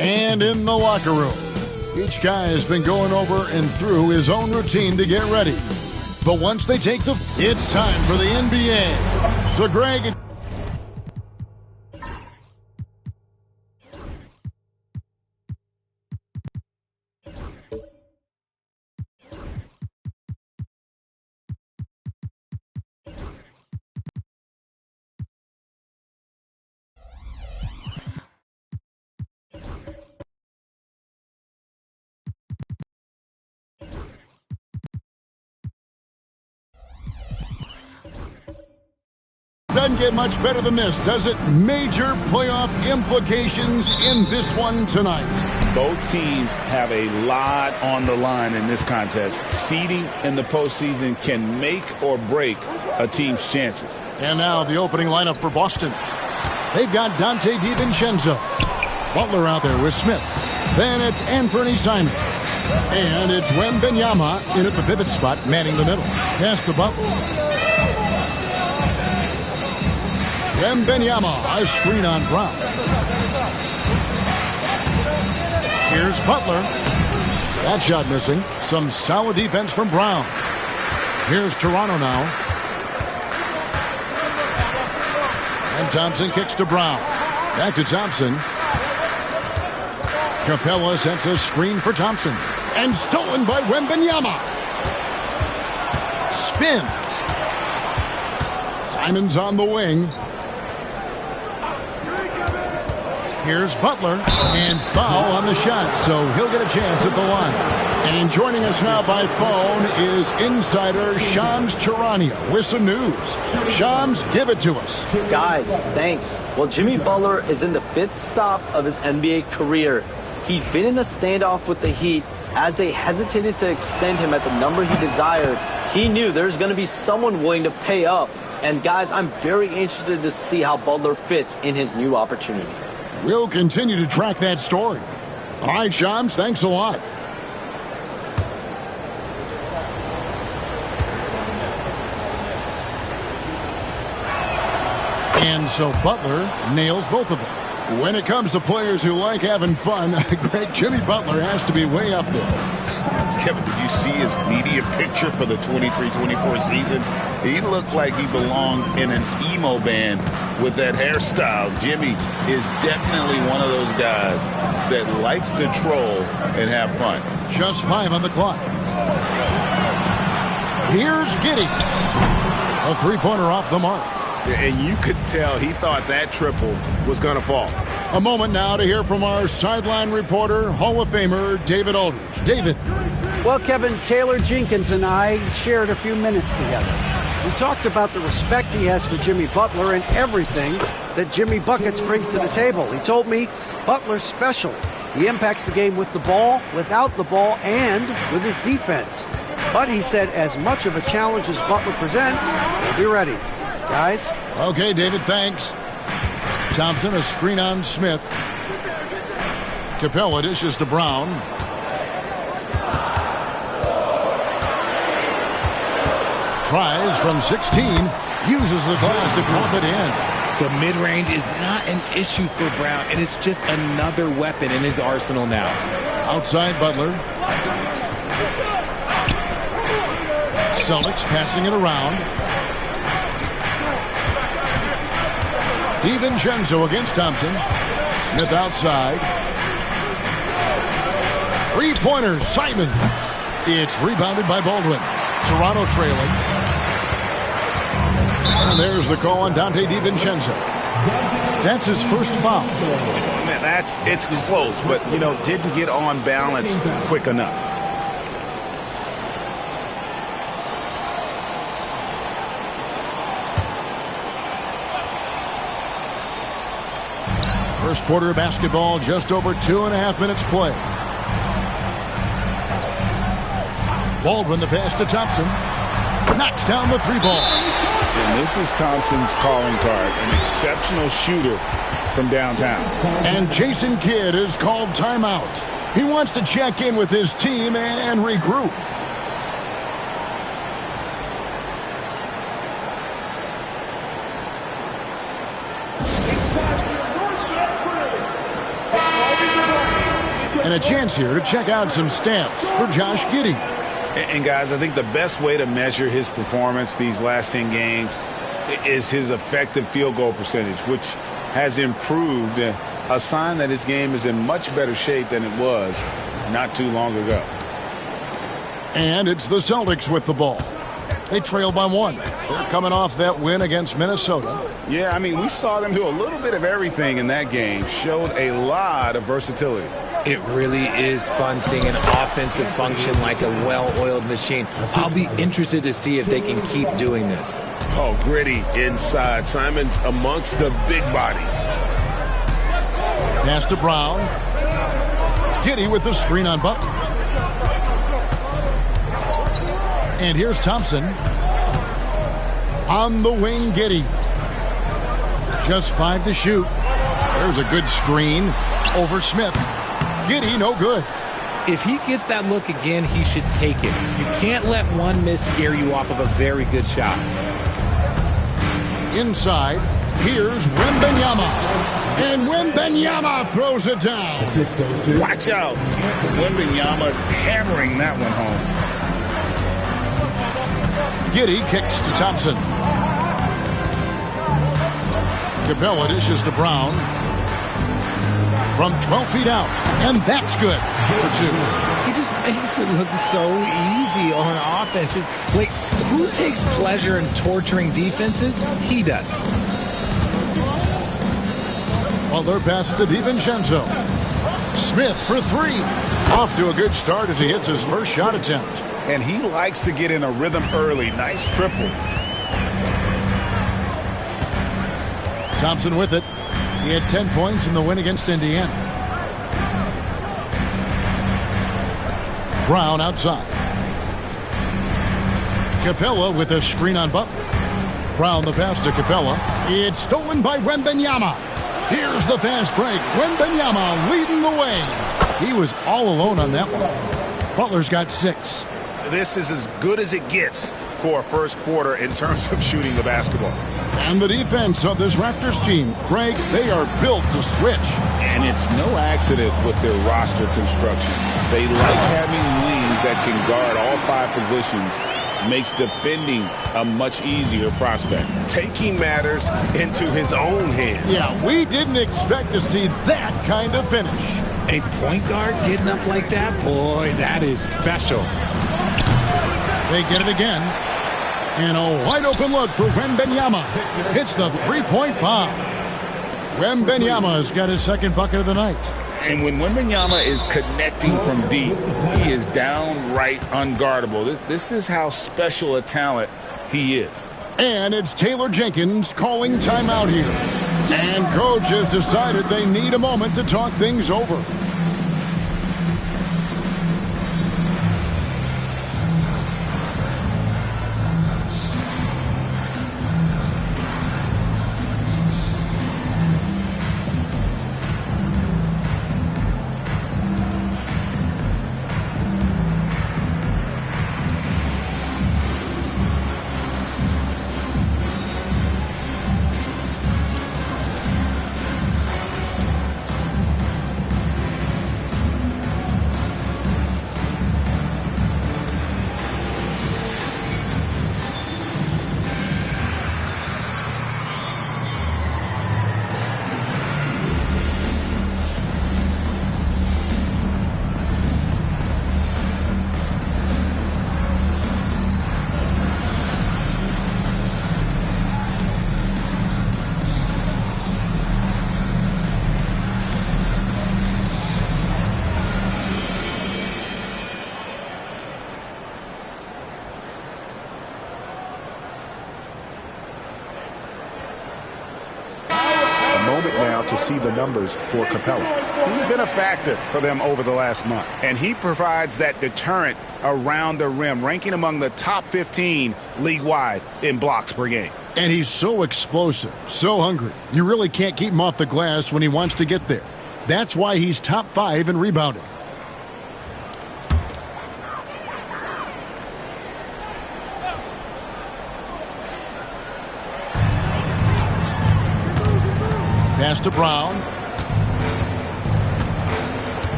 And in the locker room, each guy has been going over and through his own routine to get ready. But once they take it's time for the NBA. So Greg... Doesn't get much better than this, does it? Major playoff implications in this one tonight. Both teams have a lot on the line in this contest. Seeding in the postseason can make or break a team's chances. And now the opening lineup for Boston. They've got Dante DiVincenzo. Butler out there with Smith. Then it's Anthony Simons. And it's Wembanyama in at the pivot spot, manning the middle. Pass the Butler. Wembanyama, a screen on Brown. Here's Butler. That shot missing. Some solid defense from Brown. Here's Toronto now. And Thompson kicks to Brown. Back to Thompson. Capella sets a screen for Thompson. And stolen by Wembanyama. Spins. Simons on the wing. Here's Butler, and foul on the shot, so he'll get a chance at the line. And joining us now by phone is insider Shams Charania with some news. Shams, give it to us. Guys, thanks. Well, Jimmy Butler is in the 5th stop of his NBA career. He'd been in a standoff with the Heat. As they hesitated to extend him at the number he desired, he knew there's going to be someone willing to pay up. And guys, I'm very interested to see how Butler fits in his new opportunity. We'll continue to track that story. All right, Shams, thanks a lot. And so Butler nails both of them. When it comes to players who like having fun, Greg, Jimmy Butler has to be way up there. Kevin, did you see his media picture for the 23-24 season? He looked like he belonged in an emo band with that hairstyle. Jimmy is definitely one of those guys that likes to troll and have fun. Just 5 on the clock. Here's Giddey. A three-pointer off the mark. And you could tell he thought that triple was going to fall. A moment now to hear from our sideline reporter, Hall of Famer David Aldridge. David. Well, Kevin, Taylor Jenkins and I shared a few minutes together. We talked about the respect he has for Jimmy Butler and everything that Jimmy Buckets brings to the table. He told me Butler's special. He impacts the game with the ball, without the ball, and with his defense. But he said as much of a challenge as Butler presents, he'll be ready. Guys? Okay, David, thanks. Thompson, a screen on Smith. Capella dishes to Brown. Tries from 16. Uses the glass to drop it in. The mid-range is not an issue for Brown. It is just another weapon in his arsenal now. Outside Butler. Celtics passing it around. DiVincenzo against Thompson. Smith outside. Three-pointers, Simons. It's rebounded by Baldwin. Toronto trailing. And there's the call on Dante DiVincenzo. That's his first foul. Man, it's close, but, didn't get on balance quick enough. First quarter of basketball, just over 2.5 minutes play. Baldwin the pass to Thompson. Knocks down the three ball. And this is Thompson's calling card. An exceptional shooter from downtown. And Jason Kidd is called timeout. He wants to check in with his team and regroup. And a chance here to check out some stats for Josh Giddey. And guys, I think the best way to measure his performance these last 10 games is his effective field goal percentage, which has improved, a sign that his game is in much better shape than it was not too long ago. And it's the Celtics with the ball. They trail by 1. They're coming off that win against Minnesota. Yeah, I mean, we saw them do a little bit of everything in that game. Showed a lot of versatility. It really is fun seeing an offensive function like a well-oiled machine. I'll be interested to see if they can keep doing this. Oh, gritty inside. Simon's amongst the big bodies. Pass to Brown. Giddey with the screen on Butler. And here's Thompson. On the wing, Giddey. Just 5 to shoot. There's a good screen over Smith. Giddey, no good. If he gets that look again, he should take it. You can't let one miss scare you off of a very good shot. Inside, here's Wembanyama. And Wembanyama throws it down. Watch out. Wembanyama hammering that one home. Giddey kicks to Thompson. Capella dishes to Brown. From 12 feet out. And that's good for 2. He just makes it look so easy on offense. Like, who takes pleasure in torturing defenses? He does. Butler passes to DiVincenzo. Smith for 3. Off to a good start as he hits his first shot attempt. And he likes to get in a rhythm early. Nice triple. Thompson with it. He had 10 points in the win against Indiana. Brown outside. Capella with a screen on Butler. Brown the pass to Capella. It's stolen by Wembanyama. Here's the fast break. Wembanyama leading the way. He was all alone on that one. Butler's got 6. This is as good as it gets for a first quarter in terms of shooting the basketball. And the defense of this Raptors team, Greg, they are built to switch. And it's no accident with their roster construction. They like having wings that can guard all 5 positions. Makes defending a much easier prospect. Taking matters into his own hands. Yeah, we didn't expect to see that kind of finish. A point guard getting up like that? Boy, that is special. They get it again. And a wide open look for Wembanyama. Hits the 3-point bomb. Wembanyama's got his second bucket of the night. And when Wembanyama is connecting from deep, he is downright unguardable. This is how special a talent he is. And it's Taylor Jenkins calling timeout here. And coach has decided they need a moment to talk things over. Moment now to see the numbers for Capella. He's been a factor for them over the last month, and he provides that deterrent around the rim, ranking among the top 15 league-wide in blocks per game. And he's so explosive, so hungry. You really can't keep him off the glass when he wants to get there. That's why he's top 5 in rebounding. Pass to Brown.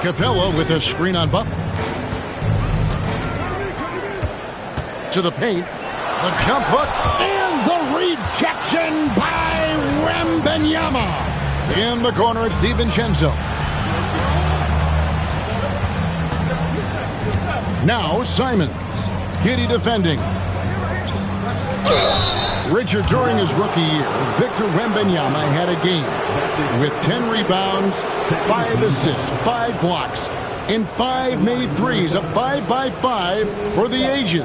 Capella with a screen on Butler. To the paint. The jump hook. And the rejection by Wembanyama. In the corner, it's DiVincenzo. Now Simons. Giddy defending. Richard, during his rookie year, Victor Wembanyama had a game with 10 rebounds, 5 assists, 5 blocks, and 5 made threes, a 5-by-5 for the ages.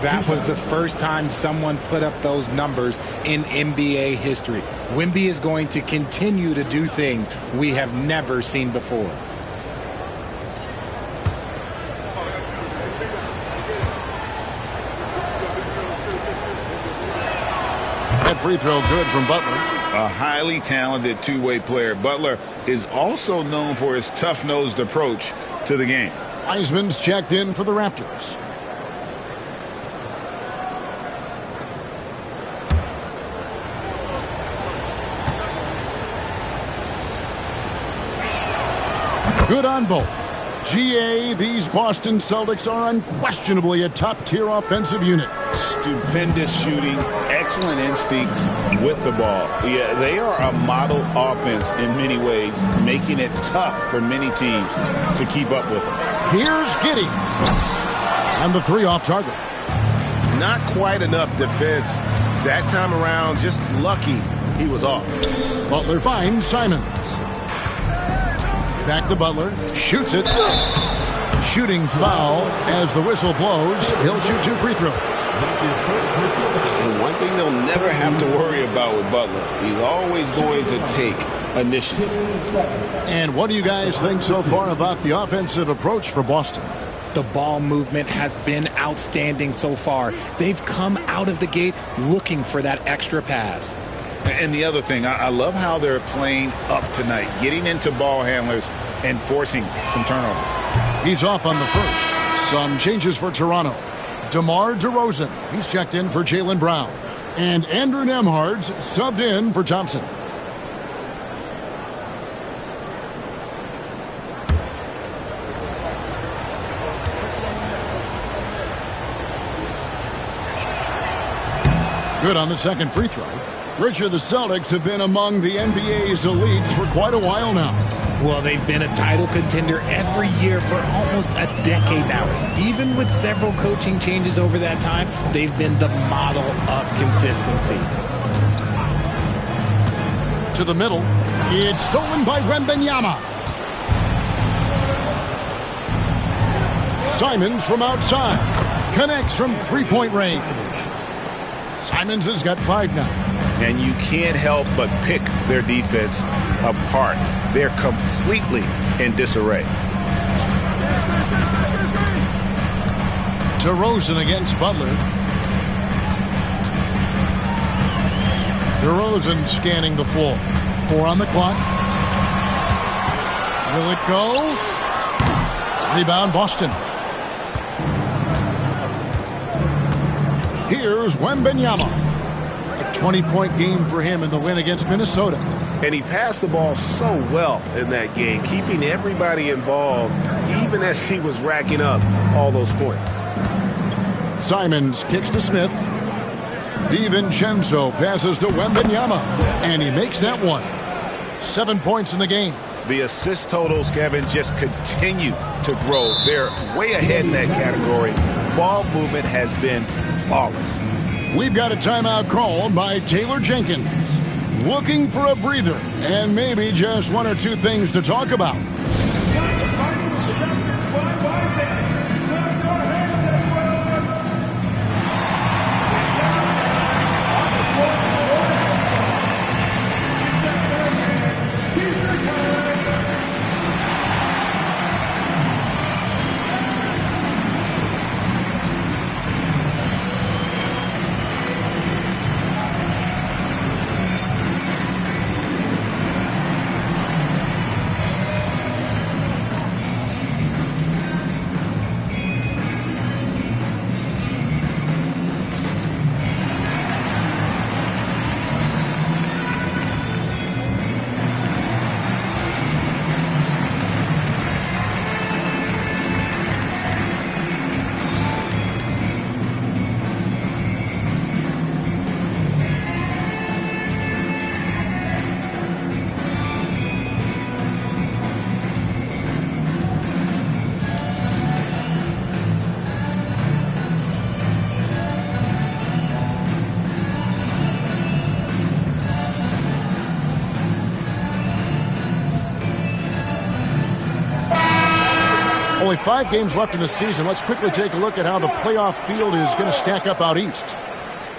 That was the first time someone put up those numbers in NBA history. Wemby is going to continue to do things we have never seen before. That free throw good from Butler. A highly talented two-way player. Butler is also known for his tough-nosed approach to the game. Wiseman's checked in for the Raptors. Good on both. GA, these Boston Celtics are unquestionably a top-tier offensive unit. Stupendous shooting, excellent instincts with the ball. Yeah, they are a model offense in many ways, making it tough for many teams to keep up with them. Here's Giddy. And the three off target. Not quite enough defense that time around. Just lucky he was off. Butler finds Simons. Back to Butler. Shoots it. Shooting foul as the whistle blows. He'll shoot 2 free throws. And one thing they'll never have to worry about with Butler, he's always going to take initiative. And what do you guys think so far about the offensive approach for Boston? The ball movement has been outstanding so far. They've come out of the gate looking for that extra pass. And the other thing, I love how they're playing up tonight, getting into ball handlers and forcing some turnovers. He's off on the first. Some changes for Toronto. DeMar DeRozan, he's checked in for Jaylen Brown. And Andrew Nembhard's subbed in for Thompson. Good on the second free throw. Richard, the Celtics have been among the NBA's elites for quite a while now. Well, they've been a title contender every year for almost a decade now. Even with several coaching changes over that time, they've been the model of consistency. To the middle. It's stolen by Wembanyama. Simons from outside. Connects from three-point range. Simons has got 5 now. And you can't help but pick their defense apart. They're completely in disarray. DeRozan against Butler. DeRozan scanning the floor. 4 on the clock. Will it go? Rebound Boston. Here's Wembanyama. A 20-point game for him in the win against Minnesota. And he passed the ball so well in that game, keeping everybody involved, even as he was racking up all those points. Simons kicks to Smith. DiVincenzo passes to Wembanyama. And he makes that one. 7 points in the game. The assist totals, Kevin, just continue to grow. They're way ahead in that category. Ball movement has been flawless. We've got a timeout called by Taylor Jenkins. Looking for a breather and maybe just 1 or 2 things to talk about. Only 5 games left in the season. Let's quickly take a look at how the playoff field is going to stack up out east.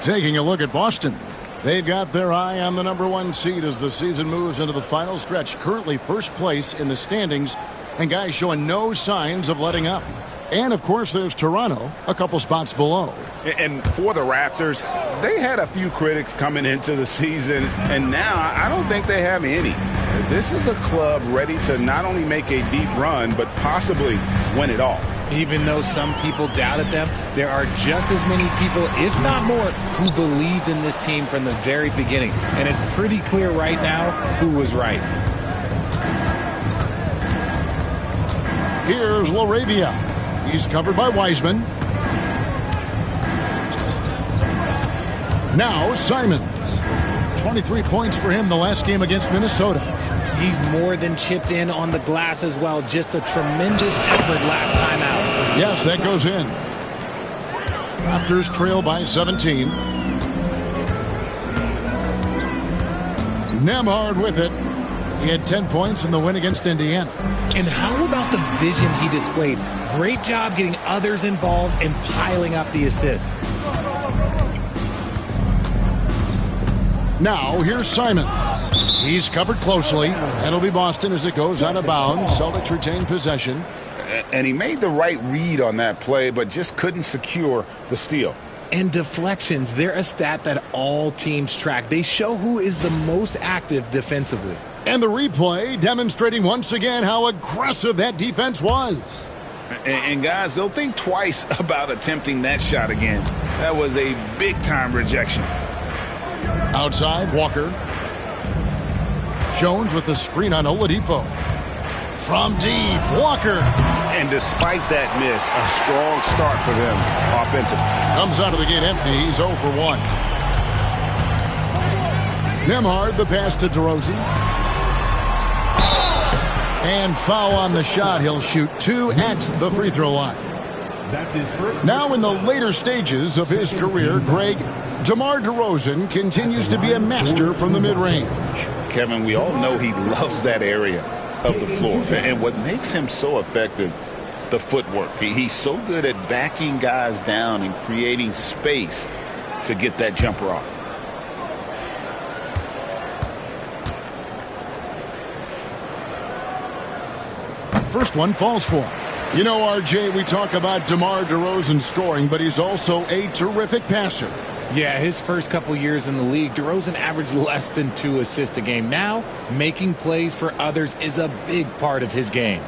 Taking a look at Boston. They've got their eye on the #1 seed as the season moves into the final stretch. Currently first place in the standings, and guys showing no signs of letting up. And, of course, there's Toronto, a couple spots below. And for the Raptors, they had a few critics coming into the season, and now I don't think they have any. This is a club ready to not only make a deep run, but possibly win it all. Even though some people doubted them, there are just as many people, if not more, who believed in this team from the very beginning. And it's pretty clear right now who was right. Here's LaRavia. He's covered by Wiseman. Now Simons. 23 points for him the last game against Minnesota. He's more than chipped in on the glass as well. Just a tremendous effort last time out. Yes, that goes in. Raptors trail by 17. Nembhard with it. He had 10 points in the win against Indiana. And how about the vision he displayed? Great job getting others involved and piling up the assist. Now, here's Simons. He's covered closely. That'll be Boston as it goes out of bounds. Celtics retain possession. And he made the right read on that play, but just couldn't secure the steal. And deflections, they're a stat that all teams track. They show who is the most active defensively. And the replay demonstrating once again how aggressive that defense was. And guys, they'll think twice about attempting that shot again. That was a big-time rejection. Outside, Walker. Jones with the screen on Oladipo. From deep, Walker. And despite that miss, a strong start for them offensively. Comes out of the gate empty. He's 0 for 1. Nembhard, the pass to DeRozan. And foul on the shot. He'll shoot 2 at the free throw line. Now in the later stages of his career, Greg, DeMar DeRozan continues to be a master from the mid-range. Kevin, we all know he loves that area of the floor. And what makes him so effective, the footwork. He's so good at backing guys down and creating space to get that jumper off. First one falls for him. You know, RJ, we talk about DeMar DeRozan scoring, but he's also a terrific passer. Yeah, his first couple years in the league, DeRozan averaged less than 2 assists a game. Now, making plays for others is a big part of his game.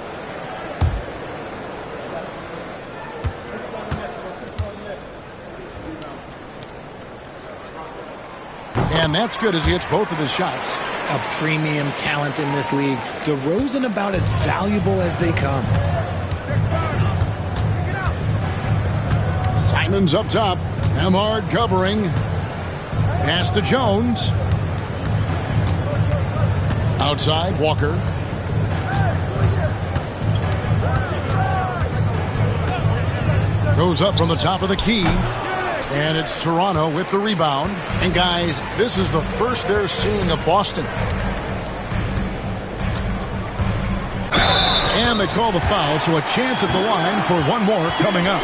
And that's good as he hits both of his shots. A premium talent in this league. DeRozan about as valuable as they come. Simons up top. Nembhard covering. Pass to Jones. Outside, Walker. Goes up from the top of the key. And it's Toronto with the rebound. And guys, this is the first they're seeing of Boston. And they call the foul, so a chance at the line for one more coming up.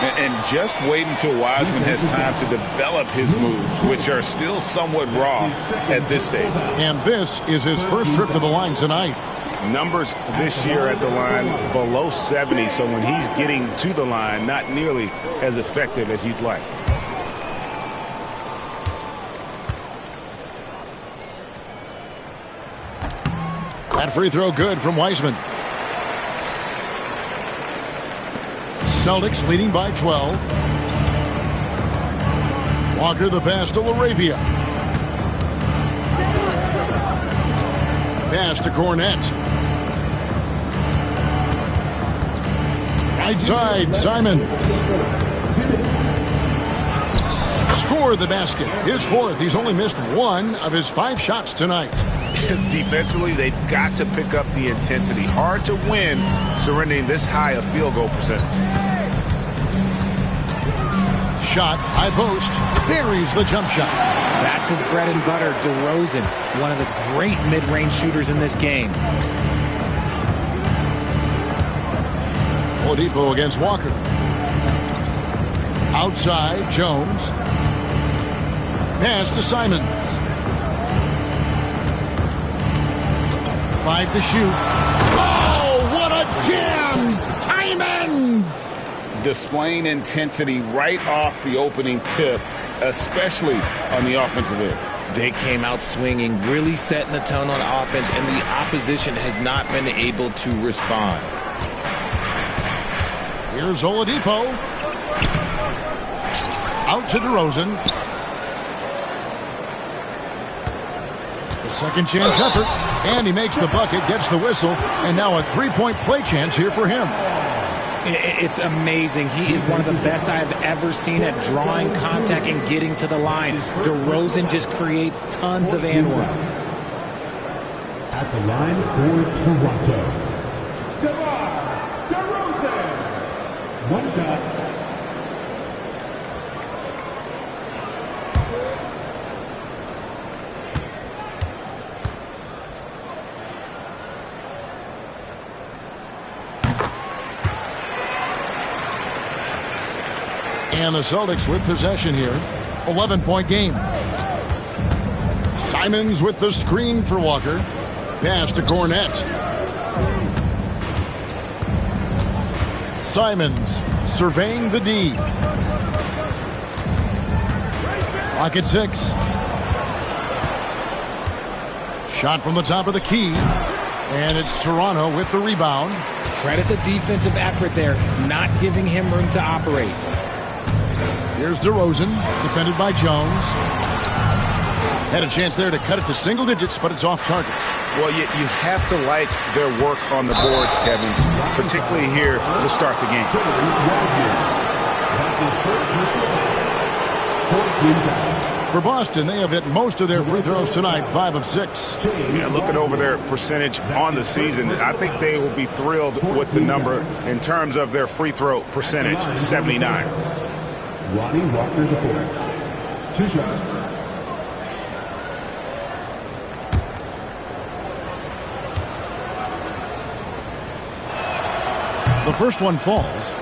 And just wait until Wiseman has time to develop his moves, which are still somewhat raw at this stage. And this is his first trip to the line tonight. Numbers this year at the line below 70, so when he's getting to the line, not nearly as effective as you'd like. That free throw good from Wiseman. Celtics leading by 12. Walker the pass to LaRavia. Pass to Cornette. Right side, Simon. Score the basket. His fourth. He's only missed 1 of his 5 shots tonight. Defensively, they've got to pick up the intensity. Hard to win surrendering this high a field goal percentage. Shot, high post, buries the jump shot. That's his bread and butter, DeRozan, one of the great mid-range shooters in this game. Oladipo against Walker. Outside, Jones. Pass to Simons. 5 to shoot. Oh, what a jam! Simons! Displaying intensity right off the opening tip, especially on the offensive end. They came out swinging, really setting the tone on offense, and the opposition has not been able to respond. Here's Oladipo. Out to DeRozan. The second chance effort, and he makes the bucket, gets the whistle, and now a three-point play chance here for him. It's amazing. He is one of the best I have ever seen at drawing contact and getting to the line. DeRozan just creates tons of and ones. At the line for Toronto, DeRozan. One shot. And the Celtics with possession here. 11-point game. Simons with the screen for Walker. Pass to Cornette. Simons surveying the D. Clock at 6. Shot from the top of the key. And it's Toronto with the rebound. Credit the defensive effort there, not giving him room to operate. Here's DeRozan, defended by Jones. Had a chance there to cut it to single digits, but it's off target. Well, you have to like their work on the boards, Kevin, particularly here to start the game. For Boston, they have hit most of their free throws tonight, 5 of 6. Yeah, looking over their percentage on the season, I think they will be thrilled with the number in terms of their free throw percentage, 79. Lonnie Walker the fourth. 2 shots. The first one falls.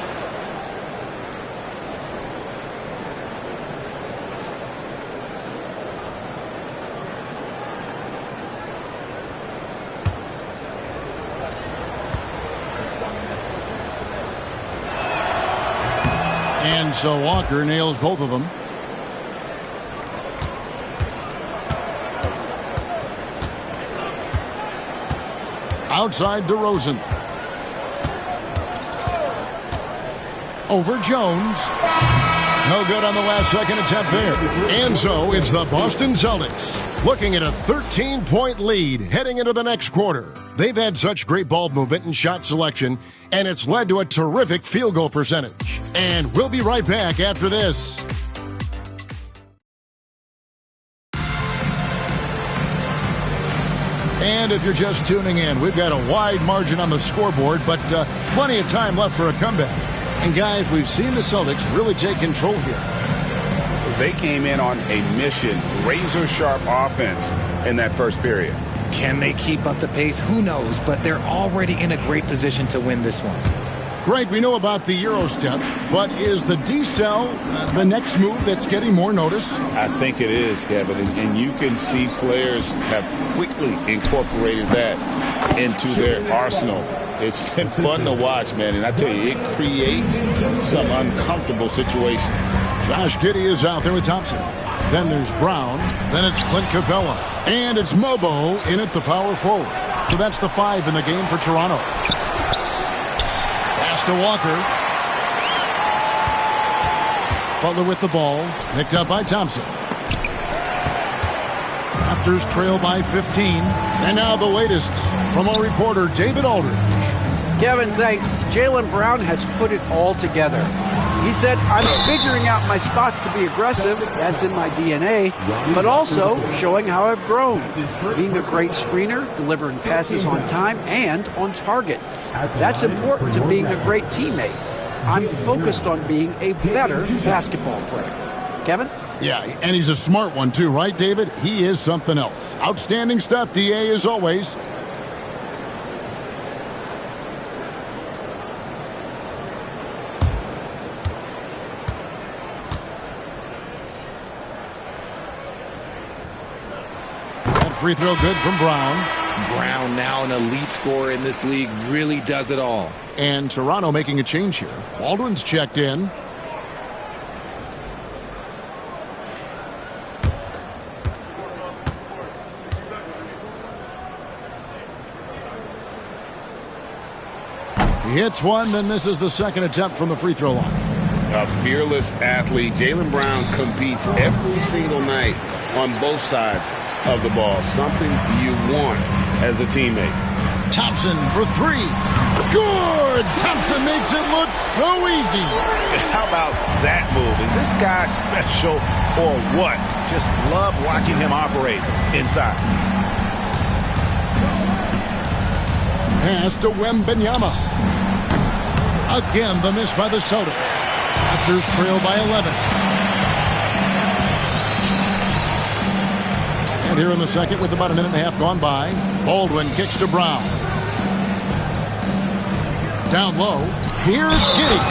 And so Walker nails both of them. Outside DeRozan. Over Jones. No good on the last second attempt there. And so it's the Boston Celtics looking at a 13-point lead heading into the next quarter. They've had such great ball movement and shot selection, and it's led to a terrific field goal percentage. And we'll be right back after this. And if you're just tuning in, we've got a wide margin on the scoreboard, but plenty of time left for a comeback. And guys, we've seen the Celtics really take control here. They came in on a mission, razor-sharp offense in that first period. Can they keep up the pace? Who knows, but they're already in a great position to win this one. Greg, we know about the Euro step, but is the D-cell the next move that's getting more notice? I think it is, Kevin, and you can see players have quickly incorporated that into their arsenal. It's been fun to watch, man, and I tell you, it creates some uncomfortable situations. Josh Giddey is out there with Thompson. Then there's Brown. Then it's Clint Capella. And it's Mobo in at the power forward. So that's the 5 in the game for Toronto. Pass to Walker. Butler with the ball. Picked up by Thompson. Raptors trail by 15. And now the latest from our reporter, David Aldridge. Kevin, thanks. Jaylen Brown has put it all together. He said, I'm figuring out my spots to be aggressive. That's in my DNA. But also showing how I've grown. Being a great screener, delivering passes on time and on target. That's important to being a great teammate. I'm focused on being a better basketball player. Kevin? Yeah, and he's a smart one too, right, David? He is something else. Outstanding stuff, DA, as always. free throw good from Brown. Brown, now an elite scorer in this league, really does it all. And Toronto making a change here. Baldwin's checked in. He hits one, then misses the second attempt from the free throw line. A fearless athlete. Jaylen Brown competes every single night on both sides of the ball. Something you want as a teammate. Thompson for three. Good! Thompson makes it look so easy. How about that move? Is this guy special or what? Just love watching him operate inside. Pass to Wembanyama. Again, the miss by the Celtics. Raptors trail by 11. And here in the second, with about a minute and a half gone by, Baldwin kicks to Brown. Down low, here's Giddey.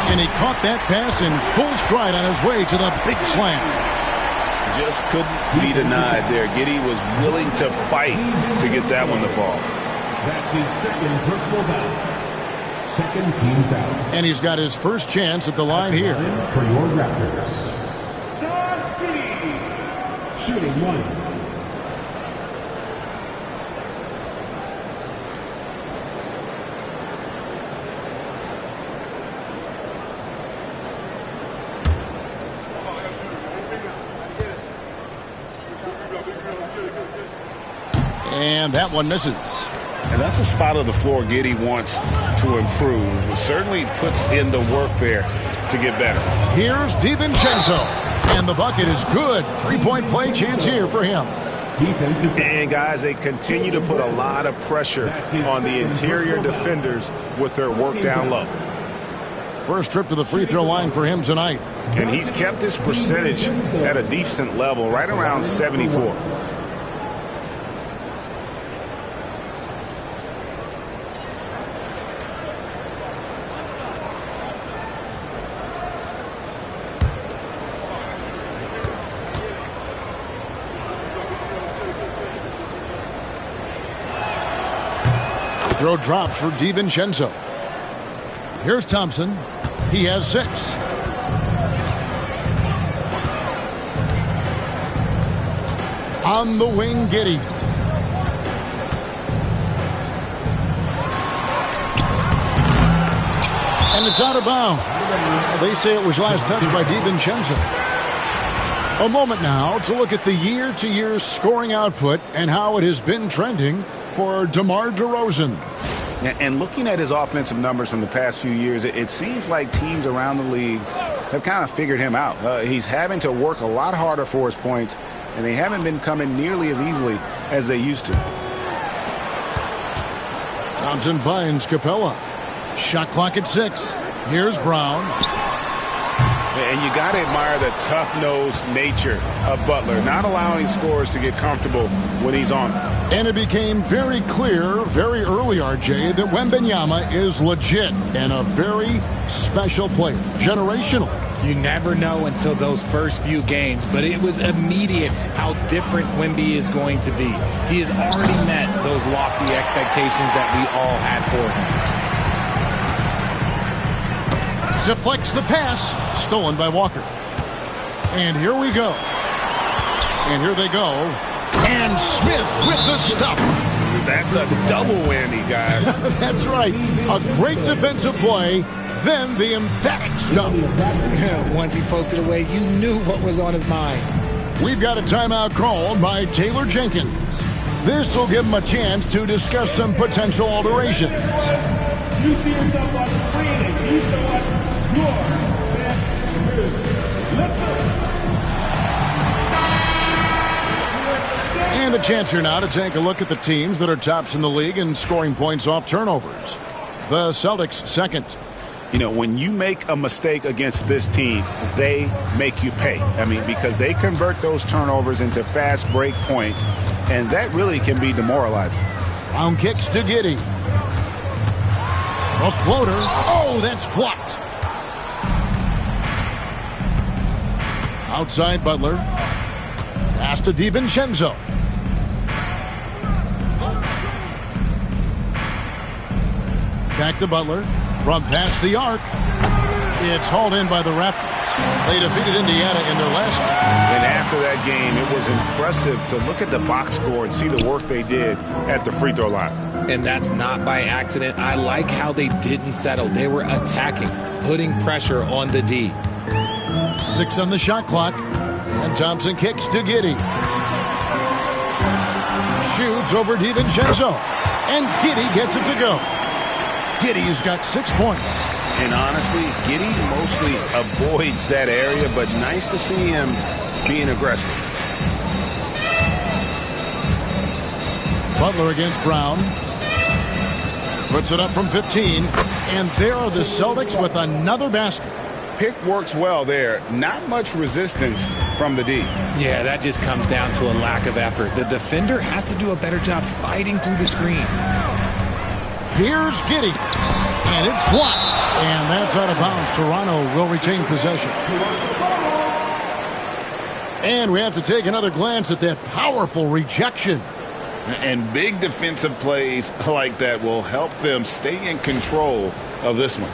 And he caught that pass in full stride on his way to the big slam. Just couldn't be denied there. Giddey was willing to fight to get that one to fall. That's his second personal foul. Second team foul. And he's got his first chance at the line here. For your Raptors. Shooting one. And that one misses. And that's a spot of the floor Giddey wants to improve. He certainly puts in the work there to get better. Here's DiVincenzo. And the bucket is good. Three-point play chance here for him. And, guys, they continue to put a lot of pressure on the interior defenders with their work down low. First trip to the free throw line for him tonight. And he's kept this percentage at a decent level, right around 74. Throw drops for DiVincenzo. Here's Thompson. He has 6. On the wing, Giddey. And it's out of bounds. They say it was last touched by DiVincenzo. A moment now to look at the year-to-year scoring output and how it has been trending for DeMar DeRozan. And looking at his offensive numbers from the past few years, it seems like teams around the league have kind of figured him out. He's having to work a lot harder for his points, and they haven't been coming nearly as easily as they used to. Thompson finds Capella. Shot clock at 6. Here's Brown. And you got to admire the tough-nosed nature of Butler, not allowing scorers to get comfortable when he's on. And it became very clear very early, RJ, that Wembanyama is legit and a very special player. Generational. You never know until those first few games, but it was immediate how different Wemby is going to be. He has already met those lofty expectations that we all had for him. Deflects the pass. Stolen by Walker. And here we go. And here they go. And Smith with the stuff. That's a double whammy, guys. That's right. A great defensive play, then the emphatic stuff. Yeah, once he poked it away, you knew what was on his mind. We've got a timeout called by Taylor Jenkins. This will give him a chance to discuss some potential alterations. You see yourself on the screen and you know what your best move. Let's go. And a chance here now to take a look at the teams that are tops in the league in scoring points off turnovers. The Celtics second. You know, when you make a mistake against this team, they make you pay. I mean, because they convert those turnovers into fast break points, and that really can be demoralizing. Brown kicks to Giddey. A floater. Oh, that's blocked. Outside Butler. Pass to DiVincenzo. Back to Butler. From past the arc. It's hauled in by the Raptors. They defeated Indiana in their last game. And after that game, it was impressive to look at the box score and see the work they did at the free throw line. And that's not by accident. I like how they didn't settle. They were attacking, putting pressure on the D. 6 on the shot clock. And Thompson kicks to Giddey. Shoots over DiVincenzo. And Giddey gets it to go. Giddey's got 6 points. And honestly, Giddey mostly avoids that area, but nice to see him being aggressive. Butler against Brown. Puts it up from 15. And there are the Celtics with another basket. Pick works well there. Not much resistance from the D. Yeah, that just comes down to a lack of effort. The defender has to do a better job fighting through the screen. Here's Giddey. And it's blocked. And that's out of bounds. Toronto will retain possession. And we have to take another glance at that powerful rejection. And big defensive plays like that will help them stay in control of this one.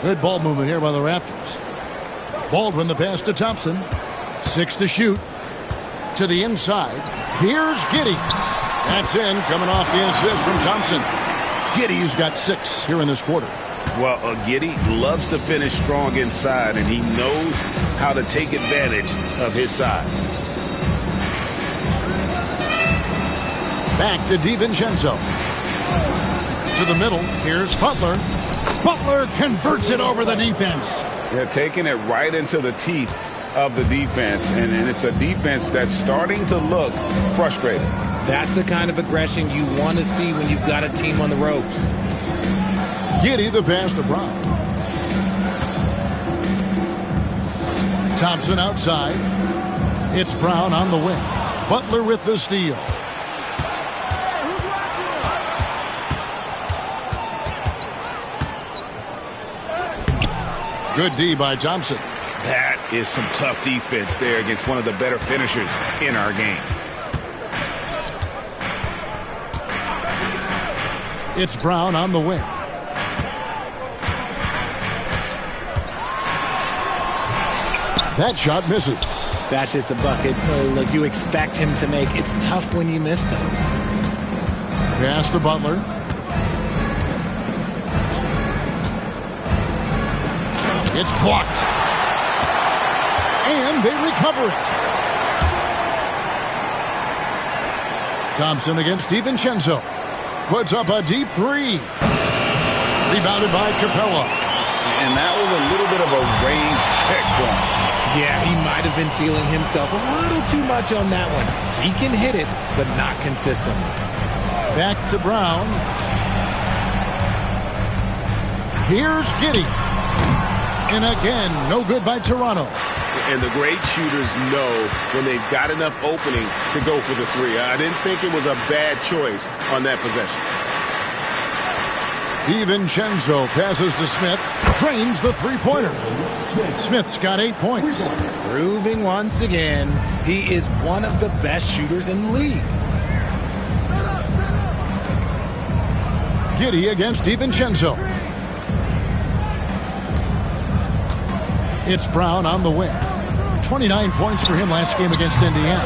Good ball movement here by the Raptors. Baldwin the pass to Thompson. 6 to shoot. To the inside. Here's Giddey. That's in, coming off the assist from Thompson. Giddey's got 6 here in this quarter. Well, Giddey loves to finish strong inside, and he knows how to take advantage of his size. Back to DiVincenzo. To the middle. Here's Butler. Butler converts it over the defense. They're taking it right into the teeth of the defense, and it's a defense that's starting to look frustrated. That's the kind of aggression you want to see when you've got a team on the ropes. Giddey the pass to Brown. Thompson outside. It's Brown on the wing. Butler with the steal. Good D by Thompson. That is some tough defense there against one of the better finishers in our game. It's Brown on the wing. That shot misses. That's just a bucket. Look, you expect him to make. It's tough when you miss those. Pass to Butler. It's blocked. And they recover it. Thompson against DiVincenzo. Puts up a deep 3. Rebounded by Capella. And that was a little bit of a range check for him. Yeah, he might have been feeling himself a little too much on that one. He can hit it, but not consistently. Back to Brown. Here's Giddey. And again, no good by Toronto. And the great shooters know when they've got enough opening to go for the 3. I didn't think it was a bad choice on that possession. DiVincenzo passes to Smith. Drains the 3-pointer. Smith's got 8 points. Proving once again, he is one of the best shooters in the league. Giddey against DiVincenzo. It's Brown on the wing. 29 points for him last game against Indiana.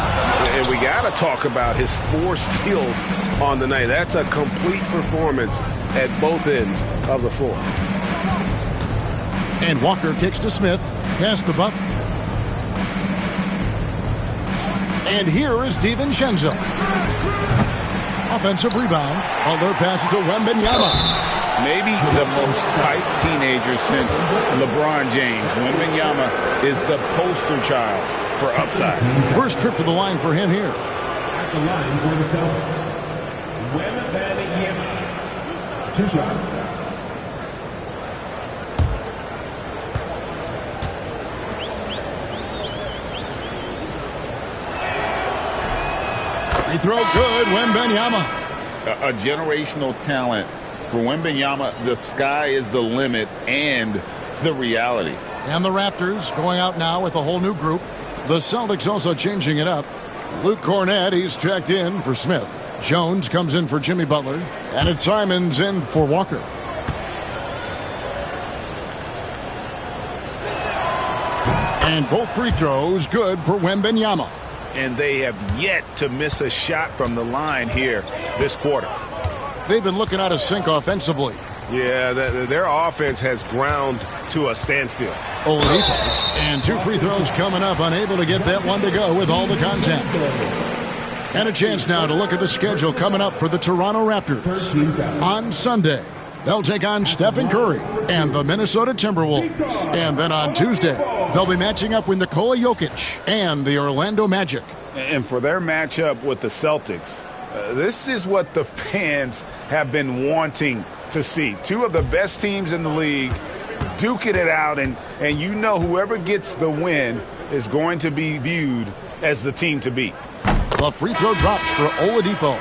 And we got to talk about his 4 steals on the night. That's a complete performance at both ends of the floor. And Walker kicks to Smith. Pass to Butler. And here is DiVincenzo. Offensive rebound. Butler passes to Wembanyama. Maybe the most hyped teenager since LeBron James. Wembanyama is the poster child for upside. First trip to the line for him here. At the line for the Celtics, Wembanyama. 2 shots. Free throw good, Wembanyama. A generational talent. For Wembanyama, the sky is the limit, and the reality. And the Raptors going out now with a whole new group. The Celtics also changing it up. Luke Cornett, he's checked in for Smith. Jones comes in for Jimmy Butler. And it's Simons in for Walker. And both free throws good for Wembanyama. And they have yet to miss a shot from the line here this quarter. They've been looking out of sync offensively. Yeah, their offense has ground to a standstill. Oladipo. And 2 free throws coming up, unable to get that one to go with all the contact. And a chance now to look at the schedule coming up for the Toronto Raptors. On Sunday, they'll take on Stephen Curry and the Minnesota Timberwolves. And then on Tuesday, they'll be matching up with Nikola Jokic and the Orlando Magic. And for their matchup with the Celtics, this is what the fans have been wanting to see. 2 of the best teams in the league duking it out, and you know whoever gets the win is going to be viewed as the team to beat. The free throw drops for Oladipo.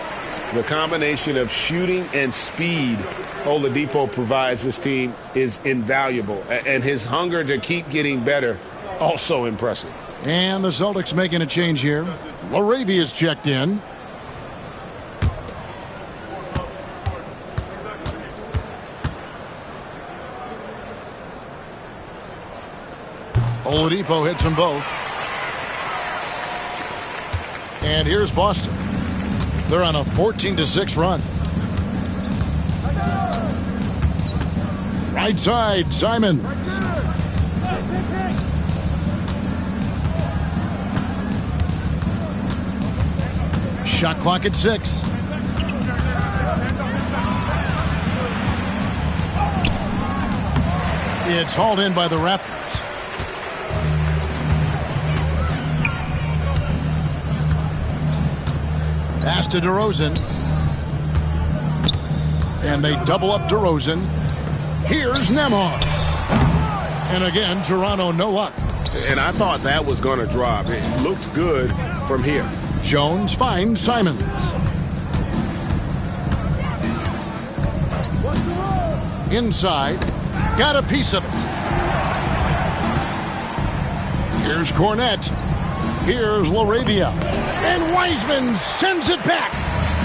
The combination of shooting and speed Oladipo provides this team is invaluable, and his hunger to keep getting better also impressive. And the Celtics making a change here. Laravia's checked in. Oladipo hits them both. And here's Boston. They're on a 14-6 run. Right side, Simon. Shot clock at 6. It's hauled in by the Raptors. Pass to DeRozan. And they double up DeRozan. Here's Nembhard. And again, Toronto no luck. And I thought that was going to drop. It looked good from here. Jones finds Simons. Inside. Got a piece of it. Here's Cornett. Here's Laravia. And Wiseman sends it back.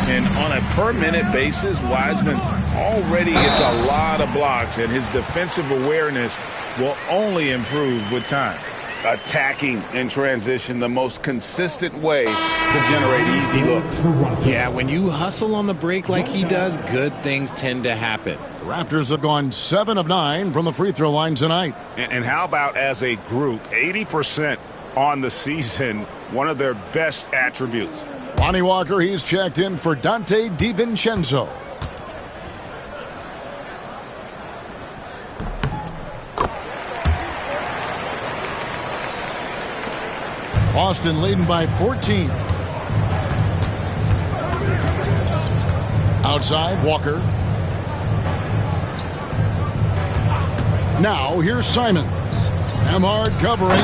And on a per-minute basis, Wiseman already gets a lot of blocks, and his defensive awareness will only improve with time. Attacking in transition, the most consistent way to generate easy looks. Yeah, when you hustle on the break like he does, good things tend to happen. The Raptors have gone 7 of 9 from the free throw line tonight. And how about as a group, 80% on the season, one of their best attributes. Lonnie Walker, he's checked in for Dante DiVincenzo. Boston leading by 14. Outside, Walker. Now, here's Simons. Nembhard covering.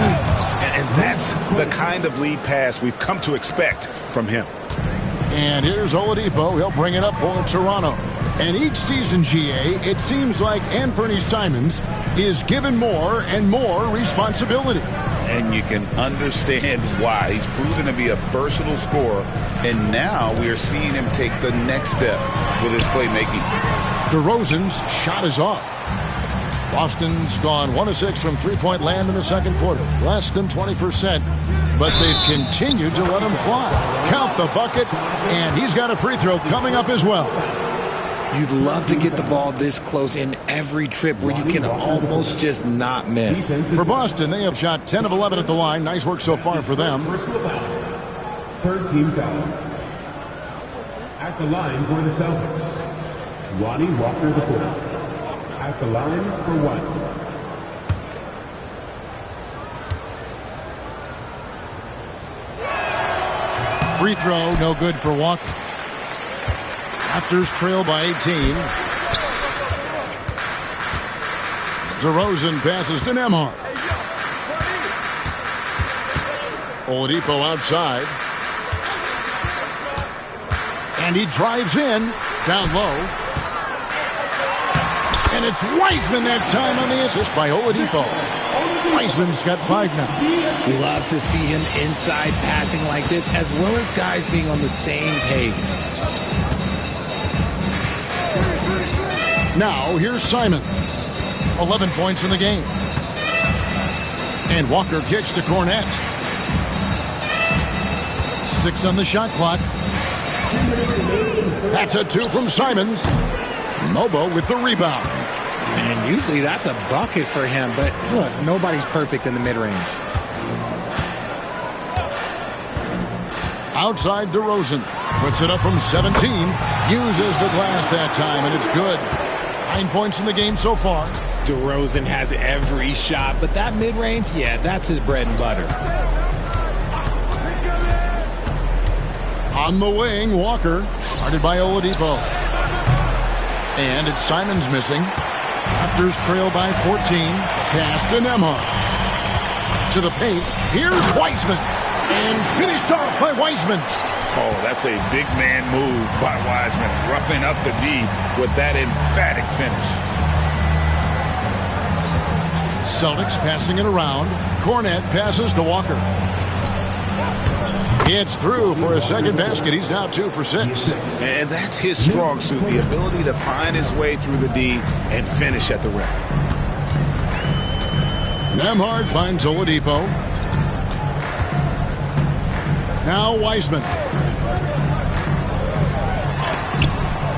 And that's the kind of lead pass we've come to expect from him. And here's Oladipo. He'll bring it up for Toronto. And each season, GA, it seems like Anthony Simons is given more and more responsibility. And you can understand why. He's proven to be a versatile scorer, and now we are seeing him take the next step with his playmaking. DeRozan's shot is off. Boston's gone 1 of 6 from three-point land in the second quarter. Less than 20%, but they've continued to let him fly. Count the bucket, and he's got a free throw coming up as well. You'd love to get the ball this close in every trip where you can almost just not miss. For Boston, they have shot 10 of 11 at the line. Nice work so far for them. Third team foul. At the line for the Celtics, Lonnie Walker IV. At the line for 1. Free throw, no good for Walker. Raptors trail by 18. DeRozan passes to Nembhard. Oladipo outside. And he drives in, down low. And it's Wiseman that time on the assist by Oladipo. Wiseman's got 5 now. Love to see him inside passing like this, as well as guys being on the same page. Now, here's Simon. 11 points in the game. And Walker kicks to Cornette. 6 on the shot clock. That's a 2 from Simons. Mobo with the rebound. And usually that's a bucket for him, but look, nobody's perfect in the mid-range. Outside DeRozan. Puts it up from 17. Uses the glass that time, and it's good. 9 points in the game so far. DeRozan has every shot, but that mid-range, yeah, that's his bread and butter. On the wing, Walker. Guarded by Oladipo. And it's Simons missing. Raptors trail by 14. Pass to Nembhard. To the paint. Here's Wiseman. And finished off by Wiseman. Oh, that's a big man move by Wiseman. Roughing up the D with that emphatic finish. Celtics passing it around. Cornette passes to Walker. It's through for a second basket. He's now 2 for 6. And that's his strong suit, the ability to find his way through the D and finish at the rim. Nembhard finds Oladipo. Now Wiseman.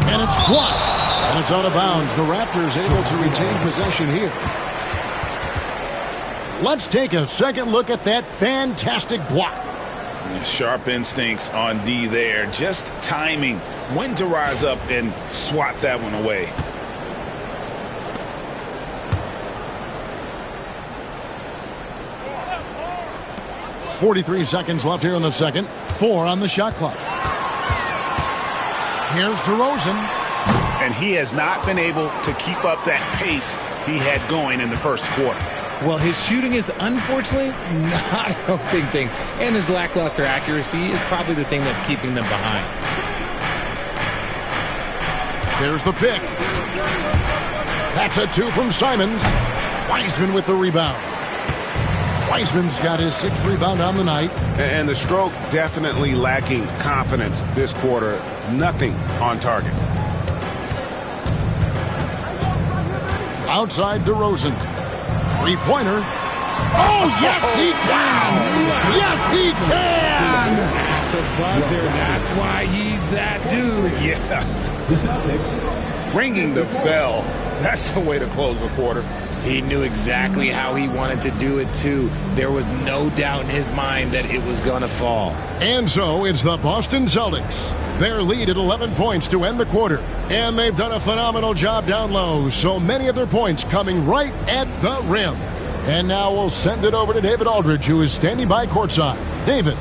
And it's blocked. And it's out of bounds. The Raptors able to retain possession here. Let's take a second look at that fantastic block. Sharp instincts on D there. Just timing when to rise up and swat that one away. .43 seconds left here in the second. 4 on the shot clock. Here's DeRozan. And he has not been able to keep up that pace he had going in the first quarter. Well, his shooting is unfortunately not a big thing, and his lackluster accuracy is probably the thing that's keeping them behind. There's the pick. That's a 2 from Simons. Wiseman with the rebound. Wiseman's got his 6th rebound on the night. And the stroke definitely lacking confidence this quarter. Nothing on target. Outside DeRozan. 3-pointer. Oh, yes, he can! Yes, he can! At the buzzer, that's why he's that dude. Yeah. Ringing the bell. That's the way to close the quarter. He knew exactly how he wanted to do it, too. There was no doubt in his mind that it was going to fall. And so it's the Boston Celtics. Their lead at 11 points to end the quarter. And they've done a phenomenal job down low. So many of their points coming right at the rim. And now we'll send it over to David Aldridge, who is standing by courtside. David.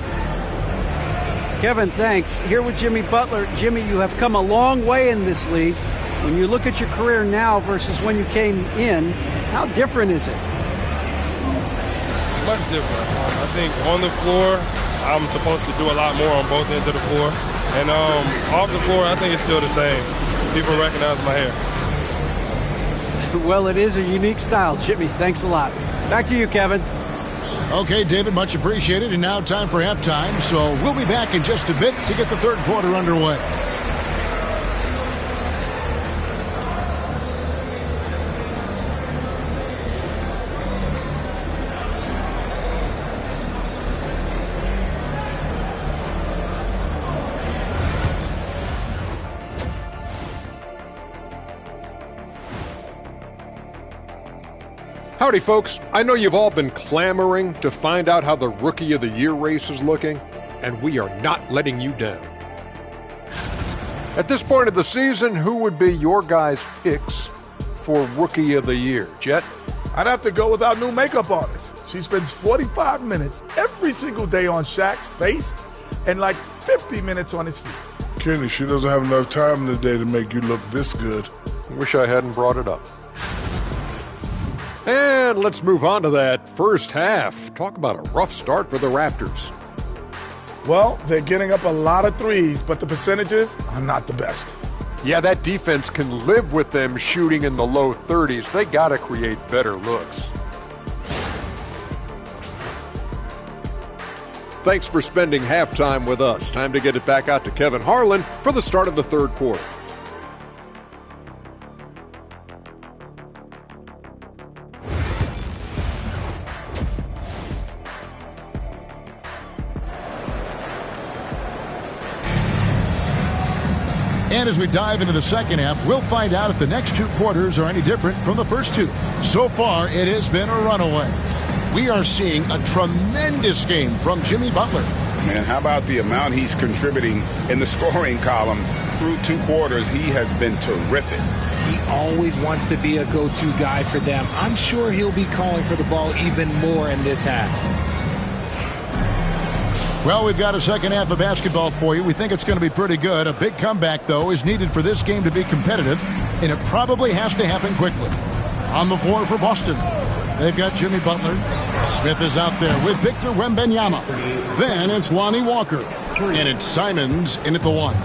Kevin, thanks. Here with Jimmy Butler. Jimmy, you have come a long way in this league. When you look at your career now versus when you came in, how different is it? Much different. I think on the floor, I'm supposed to do a lot more on both ends of the floor. And off the floor, I think it's still the same. People recognize my hair. Well, it is a unique style. Jimmy, thanks a lot. Back to you, Kevin. Okay, David, much appreciated. And now time for halftime. So we'll be back in just a bit to get the third quarter underway. Howdy, folks. I know you've all been clamoring to find out how the Rookie of the Year race is looking, and we are not letting you down. At this point of the season, who would be your guys' picks for Rookie of the Year? Jet? I'd have to go with our new makeup artist. She spends 45 minutes every single day on Shaq's face and like 50 minutes on his feet. Kenny, she doesn't have enough time in the day to make you look this good. Wish I hadn't brought it up. And let's move on to that first half. Talk about a rough start for the Raptors. Well, they're getting up a lot of threes, but the percentages are not the best. Yeah, that defense can live with them shooting in the low 30s. They got to create better looks. Thanks for spending halftime with us. Time to get it back out to Kevin Harlan for the start of the third quarter. And as we dive into the second half, we'll find out if the next two quarters are any different from the first two. So far, it has been a runaway. We are seeing a tremendous game from Jimmy Butler. Man, how about the amount he's contributing in the scoring column through two quarters? He has been terrific. He always wants to be a go-to guy for them. I'm sure he'll be calling for the ball even more in this half. Well, we've got a second half of basketball for you. We think it's going to be pretty good. A big comeback, though, is needed for this game to be competitive, and it probably has to happen quickly. On the floor for Boston, they've got Jimmy Butler. Smith is out there with Victor Wembanyama. Then it's Lonnie Walker, and it's Simons in at the one.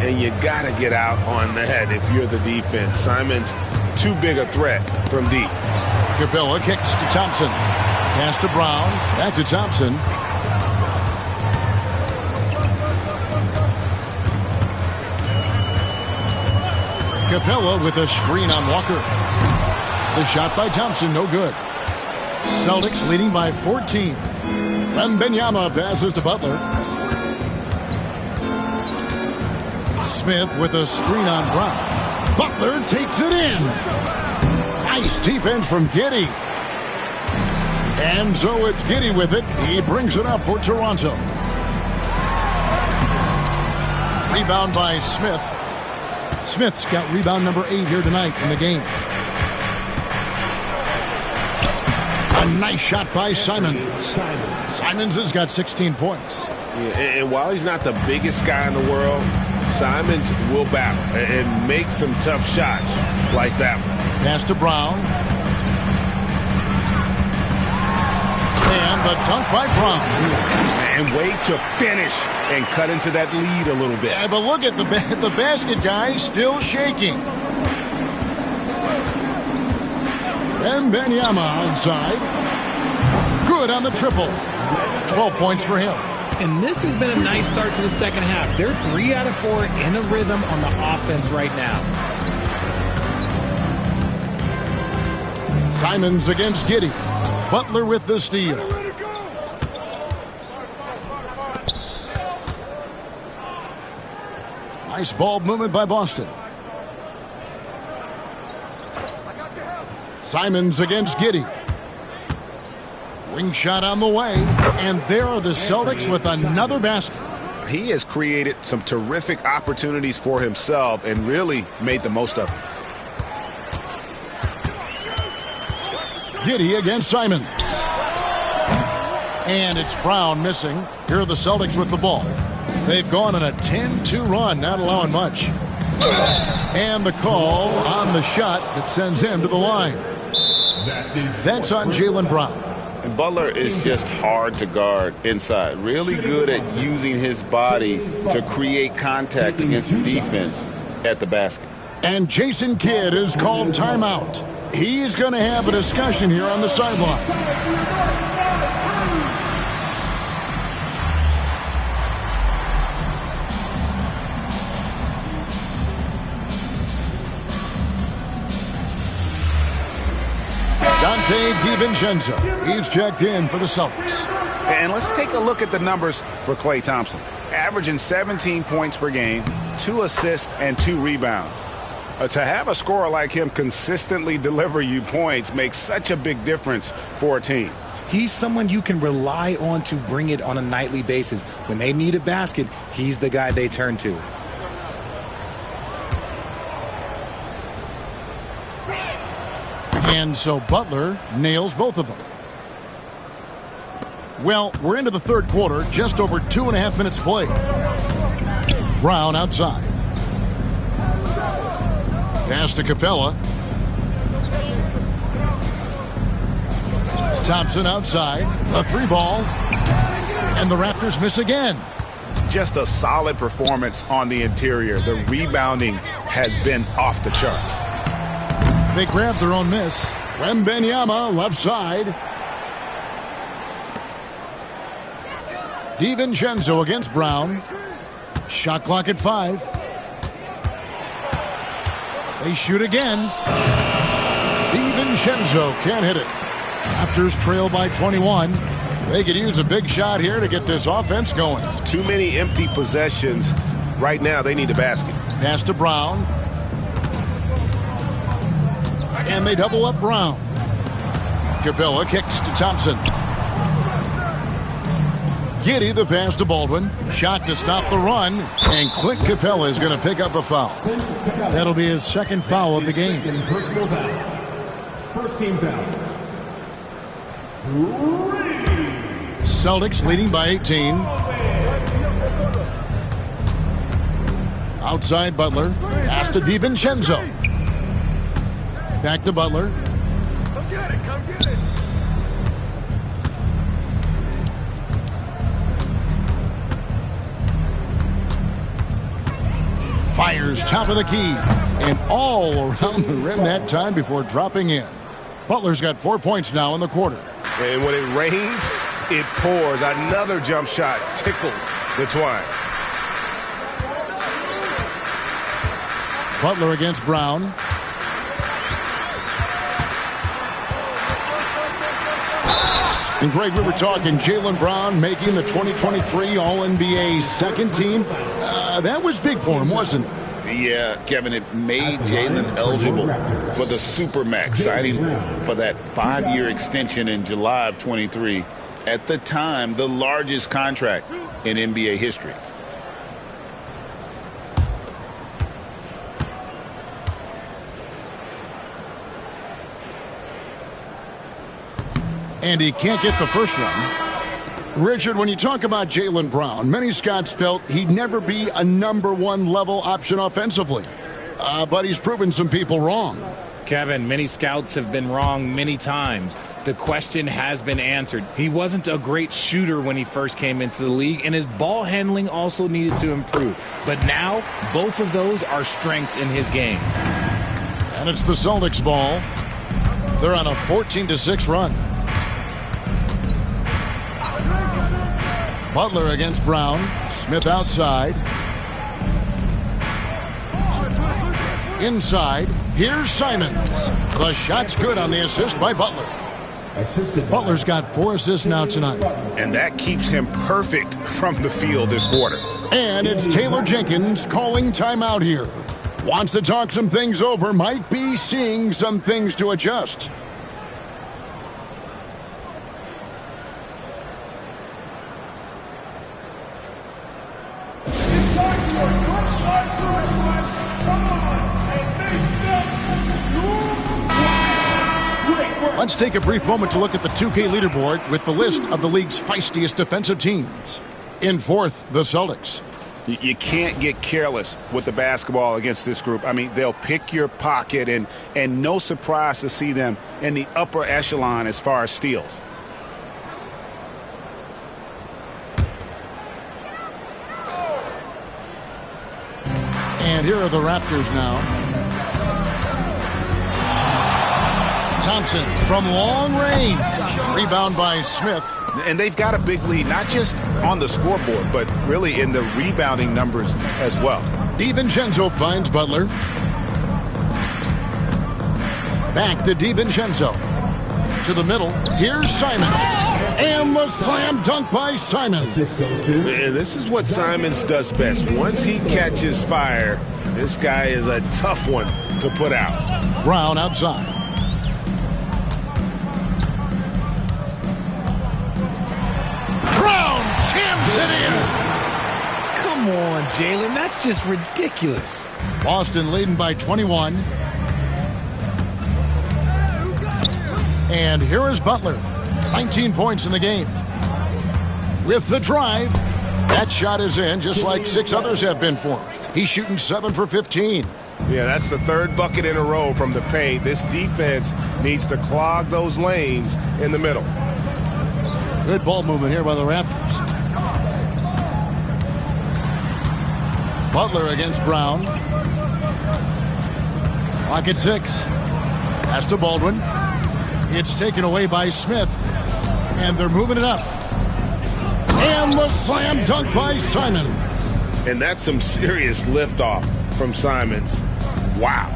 And you got to get out on that if you're the defense. Simons, too big a threat from deep. Capella kicks to Thompson. Pass to Brown. Back to Thompson. Capella with a screen on Walker. The shot by Thompson, no good. Celtics leading by 14. Wembanyama passes to Butler. Smith with a screen on Brown. Butler takes it in. Nice defense from Giddey. And so it's Giddey with it. He brings it up for Toronto. Rebound by Smith. Smith's got rebound number 8 here tonight in the game. A nice shot by Simons. Simons has got 16 points. Yeah, and while he's not the biggest guy in the world, Simons will battle and make some tough shots like that one. Pass to Brown. And the dunk by Brown. And wait to finish and cut into that lead a little bit. Yeah, but look at the basket guy still shaking. Wembanyama outside. Good on the triple. 12 points for him. And this has been a nice start to the second half. They're 3 out of 4 in a rhythm on the offense right now. Simons against Giddey. Butler with the steal. Nice ball movement by Boston. Simons against Giddey. Wing shot on the way. And there are the Celtics with another basket. He has created some terrific opportunities for himself and really made the most of it. Giddey against Simons. And it's Brown missing. Here are the Celtics with the ball. They've gone on a 10-2 run, not allowing much. And the call on the shot that sends him to the line. That's on Jaylen Brown. And Butler is just hard to guard inside. Really good at using his body to create contact against the defense at the basket. And Jason Kidd is called timeout. He's going to have a discussion here on the sideline. Dante DiVincenzo. He's checked in for the Celtics. And let's take a look at the numbers for Klay Thompson. Averaging 17 points per game, 2 assists, and 2 rebounds. To have a scorer like him consistently deliver you points makes such a big difference for a team. He's someone you can rely on to bring it on a nightly basis. When they need a basket, he's the guy they turn to. And so Butler nails both of them. Well, we're into the third quarter, just over 2.5 minutes played. Brown outside. Pass to Capella. Thompson outside. A 3 ball. And the Raptors miss again. just a solid performance on the interior. The rebounding has been off the charts. They grabbed their own miss. Wembanyama, left side. DiVincenzo against Brown. Shot clock at 5. They shoot again. DiVincenzo can't hit it. Raptors trail by 21. They could use a big shot here to get this offense going. Too many empty possessions. Right now, they need a basket. Pass to Brown. And they double up Brown. Capella kicks to Thompson. Giddey the pass to Baldwin. Shot to stop the run. And Clint Capella is going to pick up a foul. That'll be his second foul of the game. Personal foul. First team foul. Celtics leading by 18. Outside Butler. Pass to DiVincenzo. Back to Butler. Come get it, come get it. Fires top of the key. And all around the rim that time before dropping in. Butler's got 4 points now in the quarter. And when it rains, it pours. Another jump shot tickles the twine. Butler against Brown. And Greg, we were talking Jaylen Brown making the 2023 All-NBA second team. That was big for him, wasn't it? Yeah, Kevin, it made Jaylen eligible for the Supermax, signing for that 5-year extension in July of 23. At the time, the largest contract in NBA history. And he can't get the first one. Richard, when you talk about Jaylen Brown, many Scots felt he'd never be a #1 level option offensively. But he's proven some people wrong. Kevin, many scouts have been wrong many times. The question has been answered. He wasn't a great shooter when he first came into the league, and his ball handling also needed to improve. But now, both of those are strengths in his game. And it's the Celtics ball. They're on a 14-6 run. Butler against Brown. Smith outside. Inside. Here's Simons. The shot's good on the assist by Butler. Butler's got 4 assists now tonight. And that keeps him perfect from the field this quarter. And it's Taylor Jenkins calling timeout here. Wants to talk some things over. Might be seeing some things to adjust. Let's take a brief moment to look at the 2K leaderboard with the list of the league's feistiest defensive teams. In fourth, the Celtics. You can't get careless with the basketball against this group. I mean, they'll pick your pocket, and no surprise to see them in the upper echelon as far as steals. And here are the Raptors now. Thompson from long range. Rebound by Smith. And they've got a big lead, not just on the scoreboard, but really in the rebounding numbers as well. DiVincenzo finds Butler. Back to DiVincenzo. To the middle. Here's Simons. And the slam dunk by Simons. And this is what Simons does best. Once he catches fire, this guy is a tough one to put out. Brown outside. Jams it in. Come on, Jaylen. That's just ridiculous. Boston leading by 21. And here is Butler. 19 points in the game. With the drive. That shot is in, just like 6 others have been for him. He's shooting 7 for 15. Yeah, that's the 3rd bucket in a row from the paint. This defense needs to clog those lanes in the middle. Good ball movement here by the Raptors. Butler against Brown. Clock at 6. Pass to Baldwin. It's taken away by Smith. And they're moving it up. And the slam dunk by Simons. And that's some serious liftoff from Simons. Wow.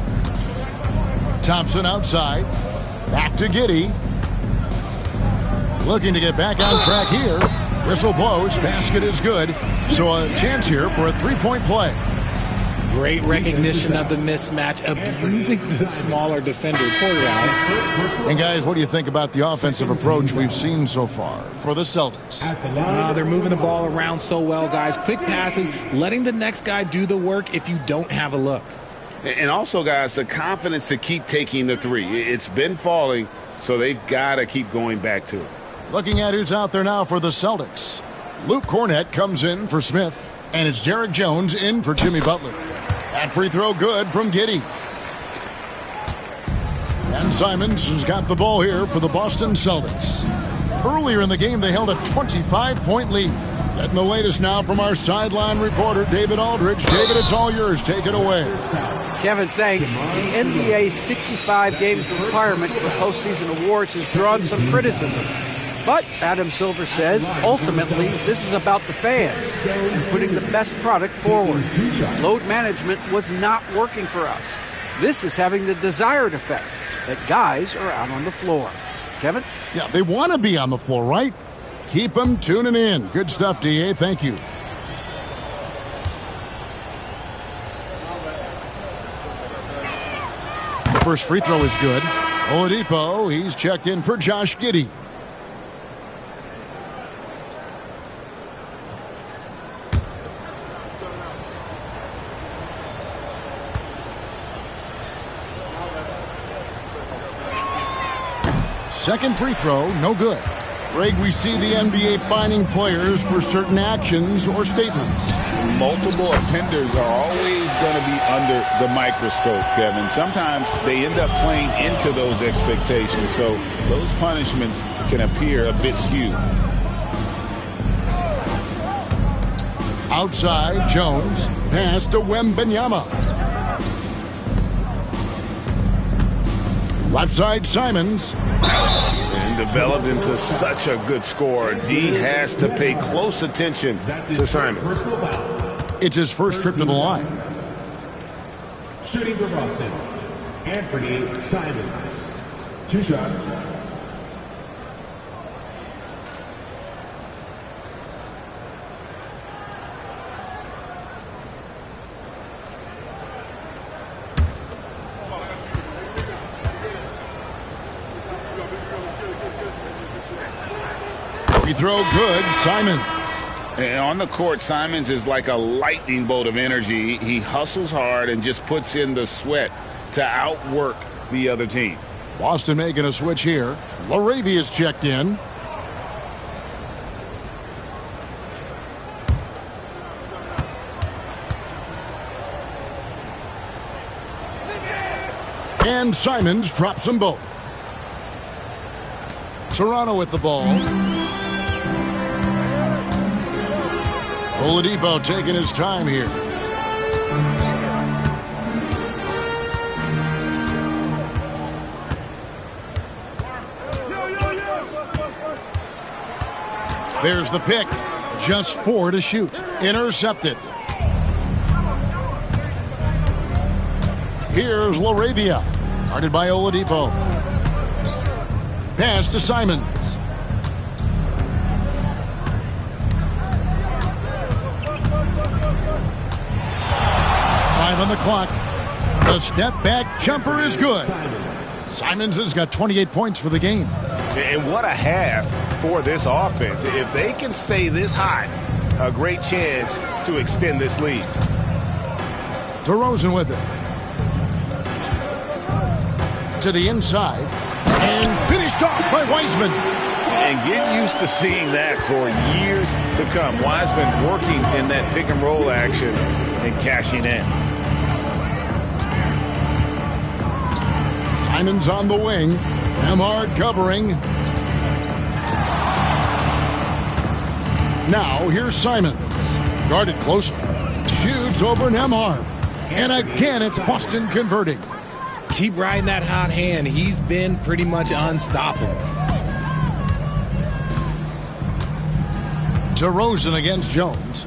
Thompson outside. Back to Giddey. Looking to get back on track here. Whistle blows. Basket is good. So a chance here for a three-point play. Great recognition of the mismatch, abusing the smaller defender. And guys, what do you think about the offensive approach we've seen so far for the Celtics? They're moving the ball around so well, guys. Quick passes, letting the next guy do the work if you don't have a look. And also, guys, the confidence to keep taking the three. It's been falling, so they've got to keep going back to it. Looking at who's out there now for the Celtics. Luke Cornett comes in for Smith, and it's Derek Jones in for Jimmy Butler. That free throw good from Giddey. And Simons has got the ball here for the Boston Celtics. Earlier in the game, they held a 25-point lead. Getting the latest now from our sideline reporter, David Aldridge. David, it's all yours. Take it away. Kevin, thanks. The NBA 65 games requirement for postseason awards has drawn some criticism. But, Adam Silver says, ultimately, this is about the fans and putting the best product forward. Load management was not working for us. This is having the desired effect, that guys are out on the floor. Kevin? Yeah, they want to be on the floor, right? Keep them tuning in. Good stuff, D.A. Thank you. The first free throw is good. Oladipo, he's checked in for Josh Giddey. Second free throw, no good. Greg, we see the NBA fining players for certain actions or statements. Multiple offenders are always going to be under the microscope, Kevin. Sometimes they end up playing into those expectations, so those punishments can appear a bit skewed. Outside, Jones. Pass to Wembanyama. Left side, Simons. And developed into such a good scorer. D has to pay close attention to Simons. It's his first trip to the line. Shooting for Boston, Anthony Simons. 2 shots. Free throw good, Simons. And on the court, Simons is like a lightning bolt of energy. He hustles hard and just puts in the sweat to outwork the other team. Boston making a switch here. Laravia's checked in. And Simons drops them both. Toronto with the ball. Oladipo taking his time here. There's the pick. Just 4 to shoot. Intercepted. Here's Laravia. Guarded by Oladipo. Pass to Simons. 5 on the clock. The step back jumper is good. Simons has got 28 points for the game. And what a half for this offense. If they can stay this hot, a great chance to extend this lead. DeRozan with it. To the inside. And finished off by Wiseman. And get used to seeing that for years to come. Wiseman working in that pick and roll action and cashing in. Simons on the wing. Emhard covering. Now here's Simons. Guarded closely. shoots over Nembhard. And again, it's Boston converting. Keep riding that hot hand. He's been pretty much unstoppable. DeRozan against Jones.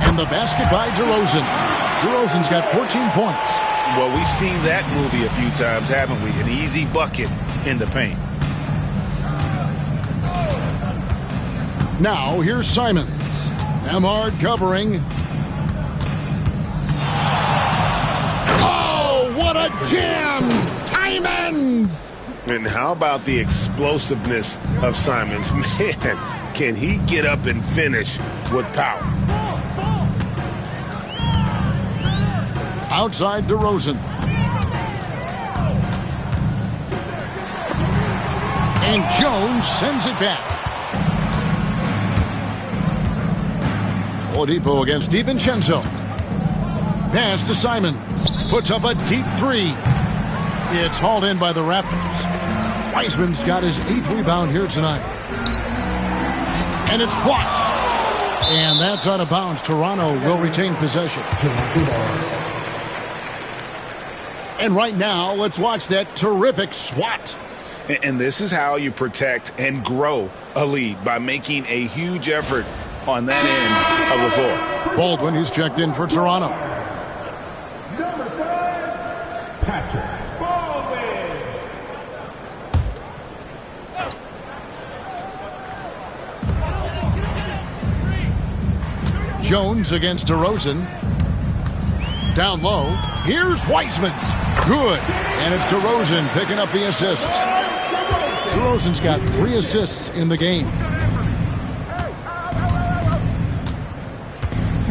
And the basket by DeRozan. DeRozan's got 14 points. Well, we've seen that movie a few times, haven't we? An easy bucket in the paint. Now, here's Simons. Nembhard covering. Oh, what a jam! Simons! And how about the explosiveness of Simons? Man, can he get up and finish with power? Outside DeRozan. And Jones sends it back. Oladipo against DiVincenzo. Pass to Simons. Puts up a deep three. It's hauled in by the Raptors. Wiseman's got his 8th rebound here tonight. And it's blocked. And that's out of bounds. Toronto will retain possession. And right now, let's watch that terrific swat. And this is how you protect and grow a lead, by making a huge effort on that end of the floor. Baldwin, who's checked in for Toronto. Number 5, Patrick Baldwin. Jones against DeRozan. Down low. Here's Wiseman. Good. And it's DeRozan picking up the assists. DeRozan's got 3 assists in the game.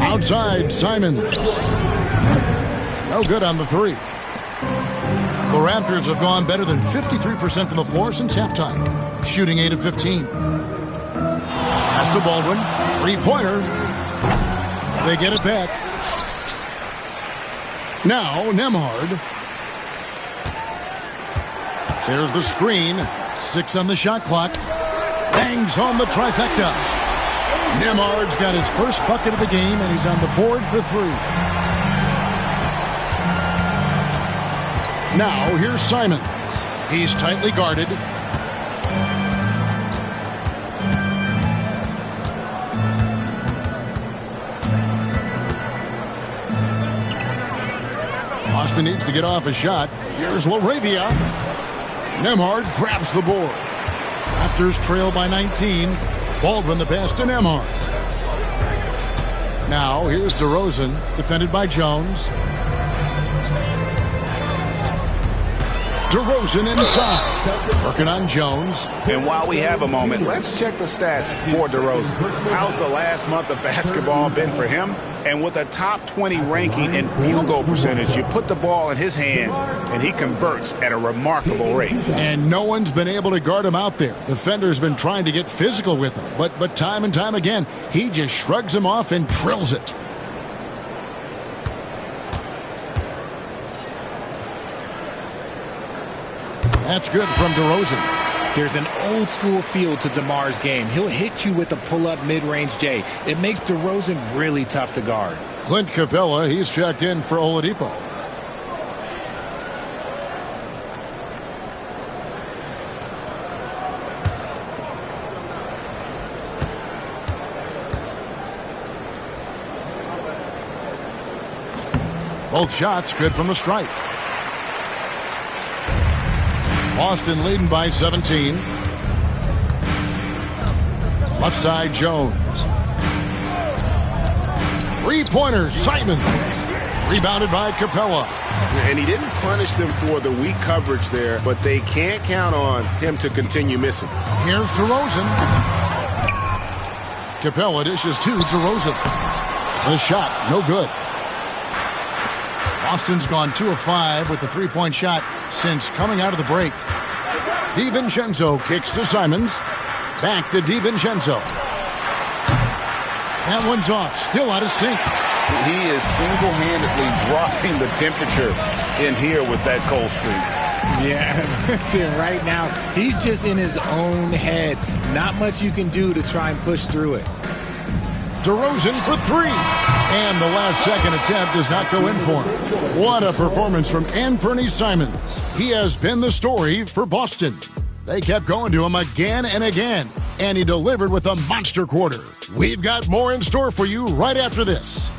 Outside, Simons. No good on the 3. The Raptors have gone better than 53% from the floor since halftime, shooting 8 of 15. Pass to Baldwin. 3-pointer. They get it back. Now, Nembhard. There's the screen. 6 on the shot clock. Bangs home the trifecta. Nembhard's got his first bucket of the game, and he's on the board for 3. Now, here's Simons. He's tightly guarded. Boston needs to get off a shot. Here's LaRavia. Nembhard grabs the board. Raptors trail by 19. Baldwin the pass to Nembhard. Now here's DeRozan, defended by Jones. DeRozan inside. Working on Jones. And while we have a moment, let's check the stats for DeRozan. How's the last month of basketball been for him? And with a top 20 ranking in field goal percentage, you put the ball in his hands, and he converts at a remarkable rate. And no one's been able to guard him out there. Defender's been trying to get physical with him, but time and time again, he just shrugs him off and drills it. That's good from DeRozan. There's an old-school feel to DeMar's game. He'll hit you with a pull-up mid-range J. It makes DeRozan really tough to guard. Clint Capella, he's checked in for Oladipo. Both shots good from the stripe. Boston leading by 17. Left side, Jones. 3-pointer, Simons. Rebounded by Capella. And he didn't punish them for the weak coverage there, but they can't count on him to continue missing. Here's DeRozan. Capella dishes to DeRozan. The shot, no good. Boston's gone 2 of 5 with the 3-point shot since coming out of the break. DiVincenzo kicks to Simons. Back to DiVincenzo. That one's off. Still out of sync. He is single-handedly dropping the temperature in here with that cold streak. Yeah, right now, he's just in his own head. Not much you can do to try and push through it. DeRozan for three. And the last second attempt does not go in for him. What a performance from Anthony Simons. He has been the story for Boston. They kept going to him again and again, and he delivered with a monster quarter. We've got more in store for you right after this.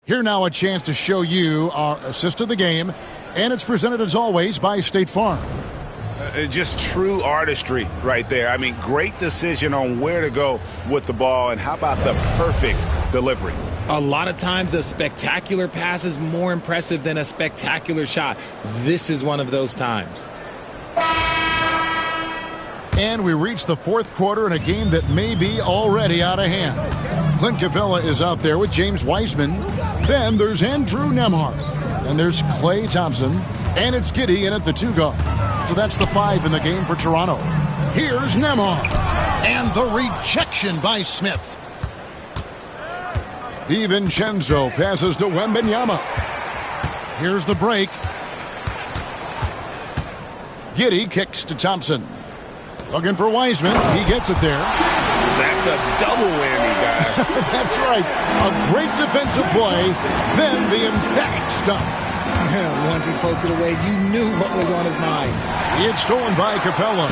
Here now a chance to show you our assist of the game, and it's presented as always by State Farm. Just true artistry right there. I mean, great decision on where to go with the ball, and how about the perfect delivery? A lot of times a spectacular pass is more impressive than a spectacular shot. This is one of those times. And we reach the fourth quarter in a game that may be already out of hand. Clint Capella is out there with James Wiseman. Then there's Andrew Nembhard. Then there's Klay Thompson. And it's Giddey in at the 2 guard. So that's the 5 in the game for Toronto. Here's Nembhard. And the rejection by Smith. DiVincenzo passes to Wembanyama. Here's the break. Giddey kicks to Thompson. Looking for Wiseman. He gets it there. That's a double whammy, guys. That's right. A great defensive play. Then the emphatic stuff. Once he poked it away, you knew what was on his mind. It's stolen by Capella.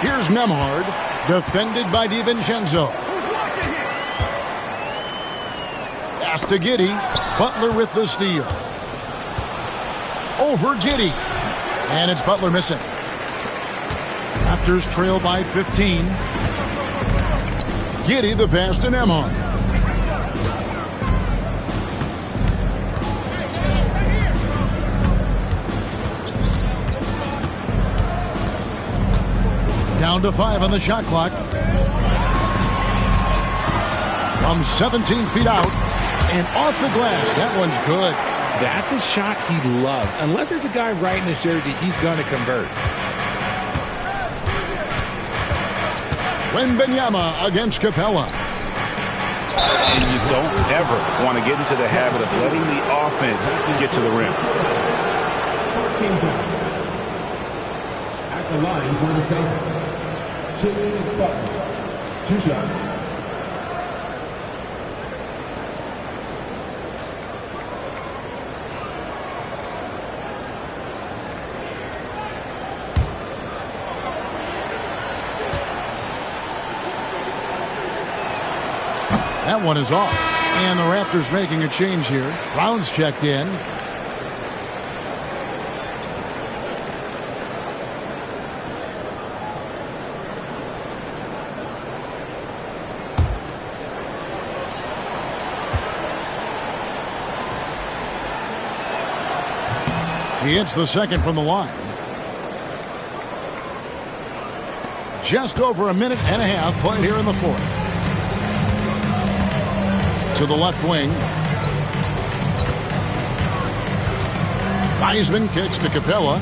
Here's Nembhard, defended by DiVincenzo. Pass to Giddey. Butler with the steal. Over Giddey. And it's Butler missing. Raptors trail by 15. Giddey the pass to Nembhard. Down to 5 on the shot clock. From 17 feet out and off the glass. That one's good. That's a shot he loves. Unless there's a guy right in his jersey, he's going to convert. Wembanyama against Capella. And you don't ever want to get into the habit of letting the offense get to the rim. First team foul. At the line for the Celtics, Jimmy Butler. 2 shots. That one is off. And the Raptors making a change here. Brown's checked in. He hits the second from the line. Just over a minute and a half played here in the fourth. To the left wing. Wiseman kicks to Capella.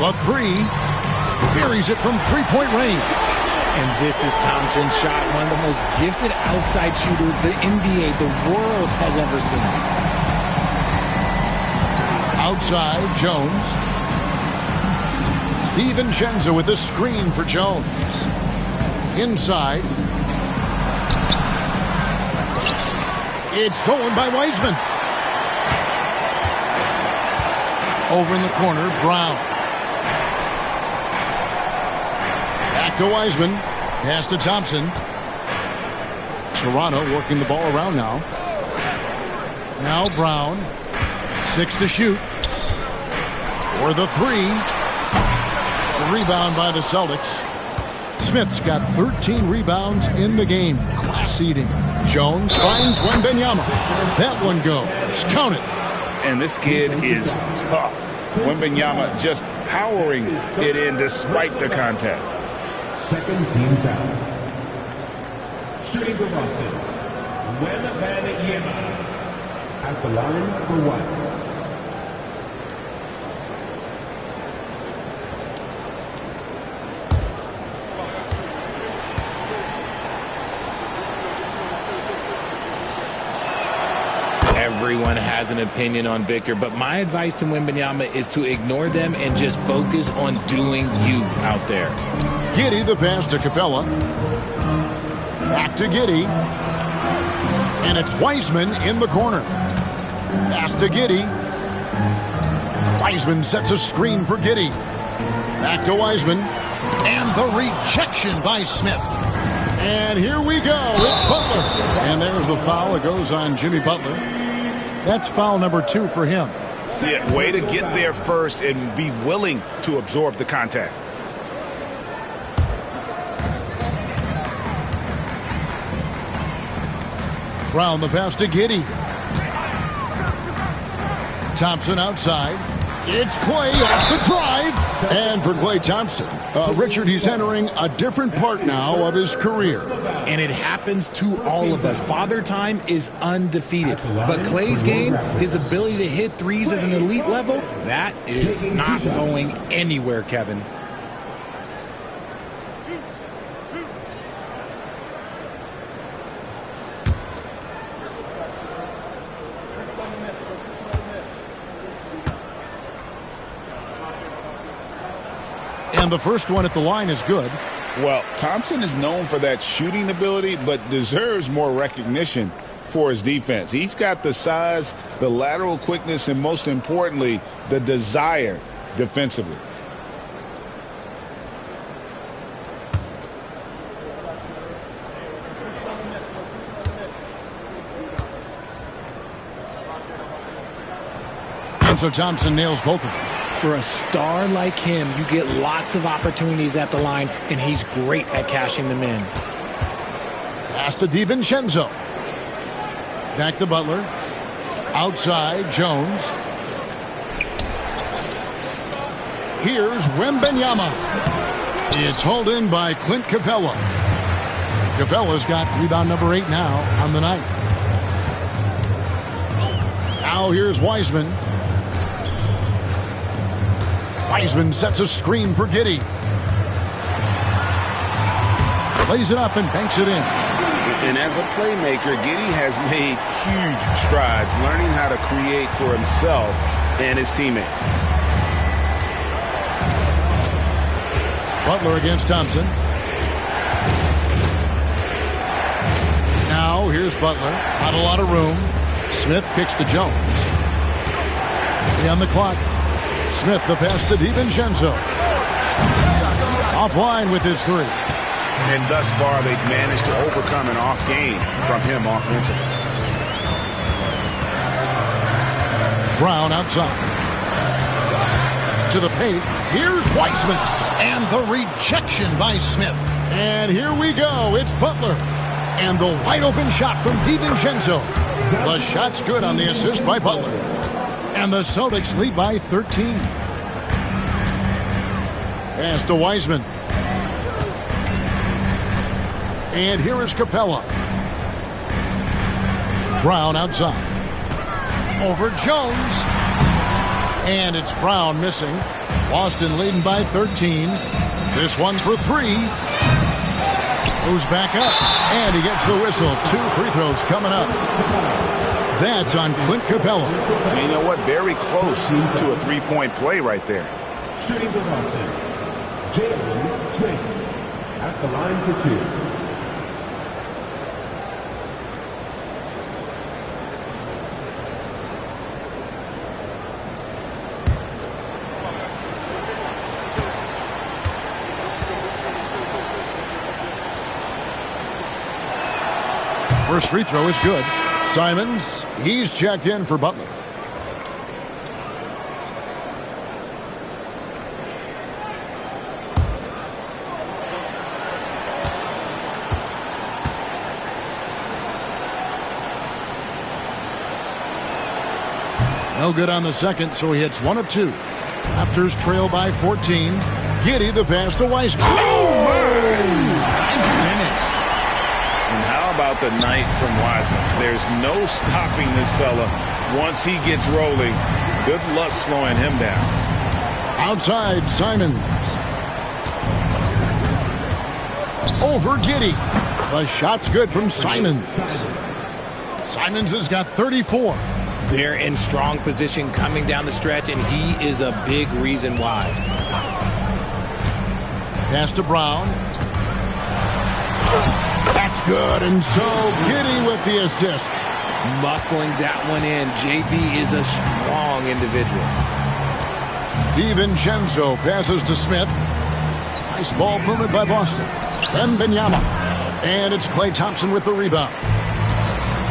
The 3. Buries it from 3-point range. And this is Thompson's shot, one of the most gifted outside shooters the NBA, the world has ever seen. Outside, Jones. DiVincenzo with the screen for Jones. Inside. It's stolen by Wiseman. Over in the corner, Brown. Back to Wiseman. Pass to Thompson. Toronto working the ball around now. Now Brown. 6 to shoot. For the 3. The rebound by the Celtics. Smith's got 13 rebounds in the game. Class eating. Jones finds Wembanyama. That one goes. Count it. And this kid is tough. Wembanyama just powering it in despite the contact. Second team foul. Shooting for Boston, Wembanyama. At the line for 1. everyone has an opinion on Victor, but my advice to Wembanyama is to ignore them and just focus on doing you out there. Giddey, the pass to Capella. Back to Giddey. And it's Wiseman in the corner. Pass to Giddey. Wiseman sets a screen for Giddey. Back to Wiseman. And the rejection by Smith. And here we go. It's Butler. And there's the foul. It goes on Jimmy Butler. That's foul number 2 for him. Yeah, way to get there first and be willing to absorb the contact. Brown the pass to Giddey. Thompson outside. It's Clay off the drive. And for Clay Thompson, Richard, he's entering a different part now of his career. And it happens to all of us. Father Time is undefeated. But Clay's game, his ability to hit threes as an elite level, that is not going anywhere, Kevin. And the first one at the line is good. Well, Thompson is known for that shooting ability, but deserves more recognition for his defense. He's got the size, the lateral quickness, and most importantly, the desire defensively. And so Thompson nails both of them. For a star like him, you get lots of opportunities at the line, and he's great at cashing them in. Pass to DiVincenzo. Back to Butler. Outside, Jones. Here's Wembanyama. It's hauled in by Clint Capella. Capella's got rebound number 8 now on the night. Now here's Wiseman. Wiseman sets a screen for Giddey. Lays it up and banks it in. And as a playmaker, Giddey has made huge strides learning how to create for himself and his teammates. Butler against Thompson. Now here's Butler. Not a lot of room. Smith kicks to Jones. On the clock. Smith the pass to DiVincenzo. Offline with his 3. And thus far, they've managed to overcome an off game from him offensively. Brown outside. To the paint. Here's Wiseman. And the rejection by Smith. And here we go. It's Butler. And the wide open shot from DiVincenzo. The shot's good on the assist by Butler. And the Celtics lead by 13. Pass to Wiseman. And here is Capella. Brown outside. Over Jones. And it's Brown missing. Boston leading by 13. This one for 3. Goes back up. And he gets the whistle. 2 free throws coming up. That's on Clint Capella. And you know what? Very close to a three-point play right there. Shooting for Boston, Jalen Smith at the line for 2. First free throw is good. Simons, he's checked in for Butler. No good on the second, so he hits 1 of 2. Raptors trail by 14. Giddey the pass to Wiseman. Oh, Nice finish. And how about the night from Wiseman? There's no stopping this fella once he gets rolling. Good luck slowing him down. Outside, Simons. Over Giddey. The shot's good from Simons. Simons has got 34. They're in strong position coming down the stretch, and he is a big reason why. Pass to Brown. That's good, and so Giddey with the assist. Muscling that one in. JB is a strong individual. DiVincenzo passes to Smith. Nice ball movement by Boston. Wembanyama. And it's Klay Thompson with the rebound.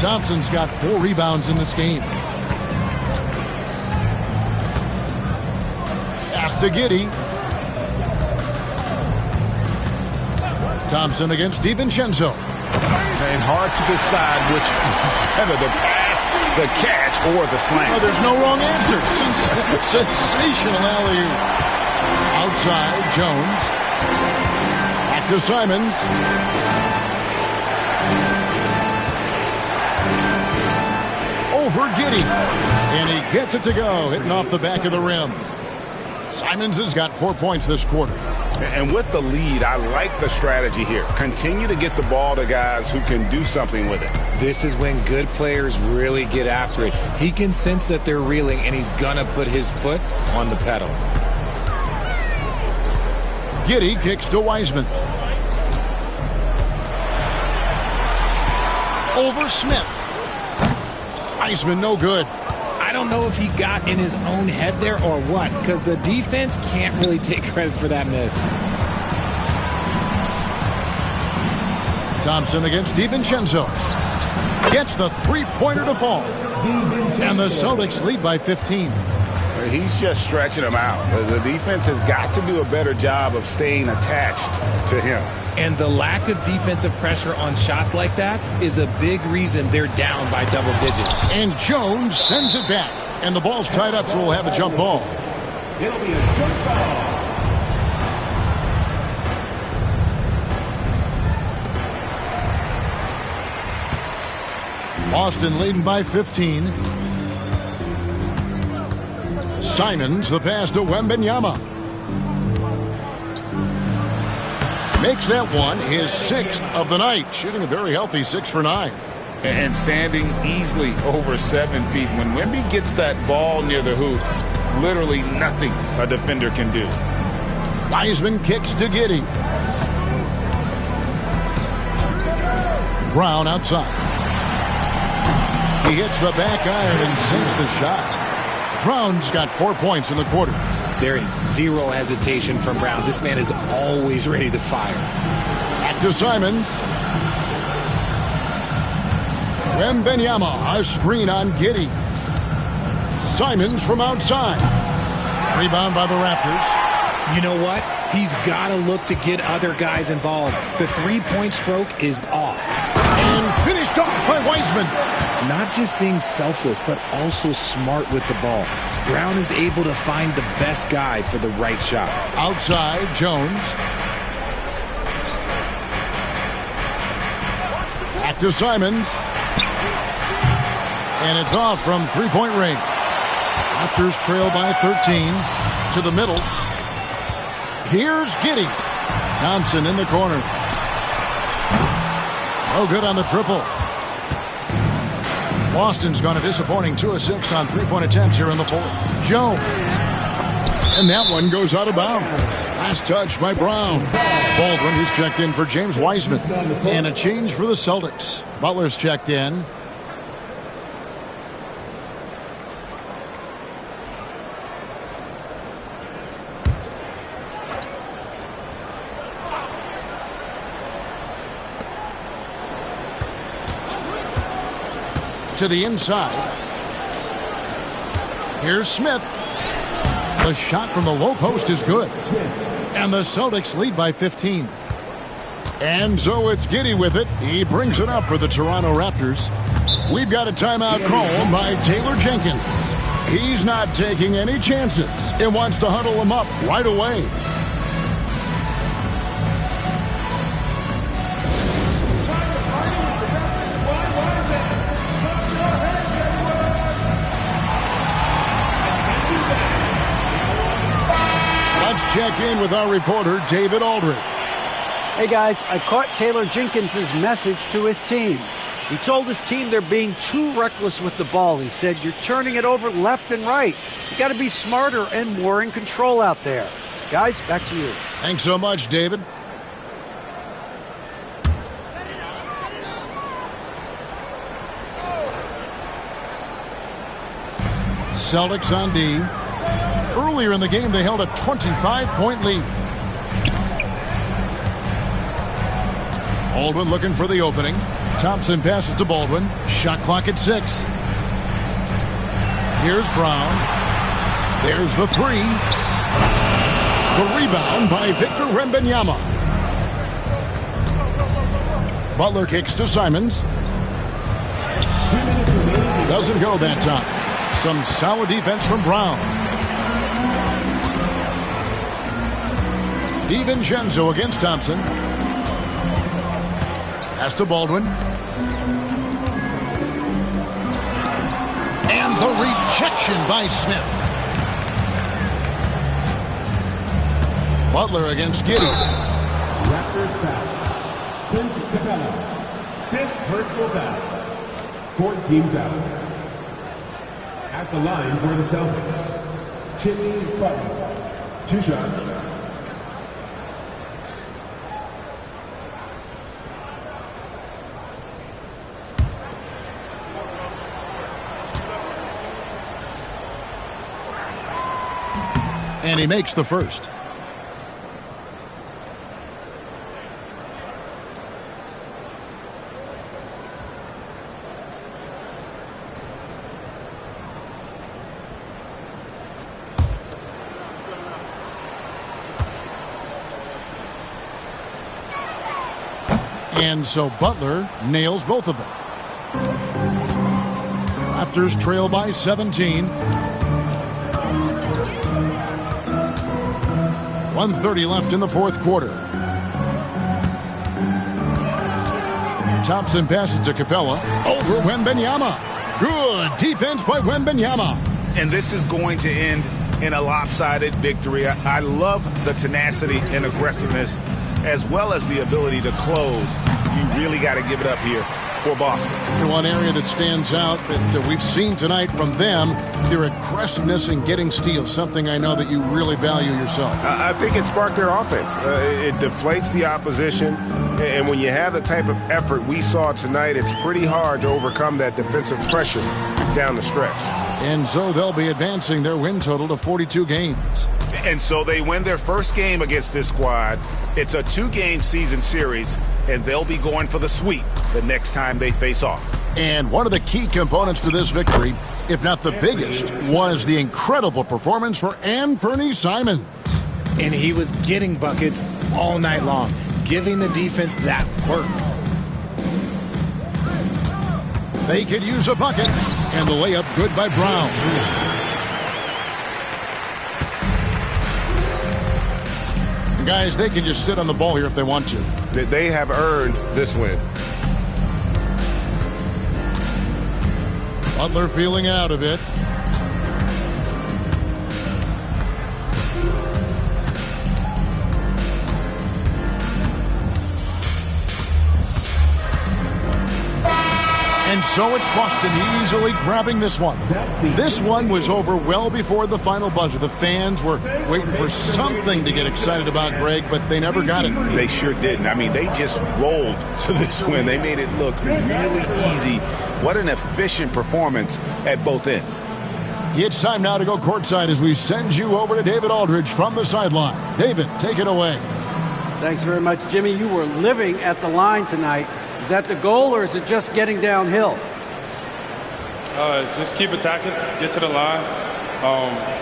Thompson's got 4 rebounds in this game. Pass to Giddey. Thompson against DiVincenzo. And hard to decide which is better, the pass, the catch, or the slam. Oh, there's no wrong answer. Sensational alley-oop. Outside, Jones. Back to Simons. Over Giddey. And he gets it to go, hitting off the back of the rim. Simons has got 4 points this quarter. And with the lead, I like the strategy here. Continue to get the ball to guys who can do something with it. This is when good players really get after it. He can sense that they're reeling, and he's going to put his foot on the pedal. Giddey kicks to Wiseman. Over Smith. Wiseman no good. I don't know if he got in his own head there or what, because the defense can't really take credit for that miss. Thompson against DiVincenzo. Gets the three-pointer to fall. And the Celtics lead by 15. He's just stretching them out. The defense has got to do a better job of staying attached to him. And the lack of defensive pressure on shots like that is a big reason they're down by double digits. And Jones sends it back. And the ball's tied up, so we'll have a jump ball. It'll be a jump ball. Boston leading by 15. Simons, the pass to Wembanyama. Makes that one his 6th of the night, shooting a very healthy 6 for 9. And standing easily over 7 feet. When Wemby gets that ball near the hoop, literally nothing a defender can do. Wiseman kicks to Giddey. Brown outside. He hits the back iron and sinks the shot. Brown's got 4 points in the quarter. There is zero hesitation from Brown. This man is always ready to fire. Back to Simons. Wembanyama, a screen on Giddey. Simons from outside. Rebound by the Raptors. You know what? He's got to look to get other guys involved. The three-point stroke is off. And finished off by Wiseman. Not just being selfless, but also smart with the ball. Brown is able to find the best guy for the right shot. Outside, Jones. Back to Simons. And it's off from three-point range. Raptors trail by 13. To the middle. Here's Giddey. Thompson in the corner. No good on the triple. Boston's gone a disappointing 2 of 6 on three-point attempts here in the fourth. Jones. And that one goes out of bounds. Last touch by Brown. Baldwin, he's checked in for James Wiseman. And a change for the Celtics. Butler's checked in. To the inside. Here's Smith. The shot from the low post is good. And the Celtics lead by 15. And so it's Giddey with it. He brings it up for the Toronto Raptors. We've got a timeout called by Taylor Jenkins. He's not taking any chances and wants to huddle him up right away. Check in with our reporter, David Aldridge. Hey, guys, I caught Taylor Jenkins' message to his team. He told his team they're being too reckless with the ball. He said, you're turning it over left and right. You got to be smarter and more in control out there. Guys, back to you. Thanks so much, David. Celtics on D. Earlier in the game, they held a 25-point lead. Baldwin looking for the opening. Thompson passes to Baldwin. Shot clock at 6. Here's Brown. There's the 3. The rebound by Victor Wembanyama. Butler kicks to Simons. Doesn't go that time. Some solid defense from Brown. DiVincenzo against Thompson. Pass to Baldwin. And the rejection by Smith. Butler against Giddey. Raptors foul. Clint Capella. 5th personal foul. 14th foul. At the line for the Celtics, Jimmy Butler. 2 shots. And he makes the first. And so Butler nails both of them. Raptors trail by 17. 1:30 left in the fourth quarter. Thompson passes to Capella. Over Wembanyama. Good defense by Wembanyama. And this is going to end in a lopsided victory. I love the tenacity and aggressiveness as well as the ability to close. You really got to give it up here for Boston. One area that stands out that we've seen tonight from them, their aggressiveness in getting steals, something I know that you really value yourself. I think it sparked their offense. It deflates the opposition, and when you have the type of effort we saw tonight, it's pretty hard to overcome that defensive pressure down the stretch. And so they'll be advancing their win total to 42 games. And so they win their first game against this squad. It's a 2-game season series, and they'll be going for the sweep the next time they face off. And one of the key components to this victory, if not the biggest, was the incredible performance for Anfernee Simons. And he was getting buckets all night long, giving the defense that work. They could use a bucket, and the layup good by Brown. Guys, they can just sit on the ball here if they want to. They have earned this win. Butler feeling out of it. And so it's Boston easily grabbing this one. This one was over well before the final buzzer. The fans were waiting for something to get excited about, Greg, but they never got it. They sure didn't. I mean, they just rolled to this win. They made it look really easy. What an efficient performance at both ends. It's time now to go courtside as we send you over to David Aldridge from the sideline. David, take it away. Thanks very much, Jimmy. You were living at the line tonight. Is that the goal, or is it just getting downhill? Just keep attacking, get to the line,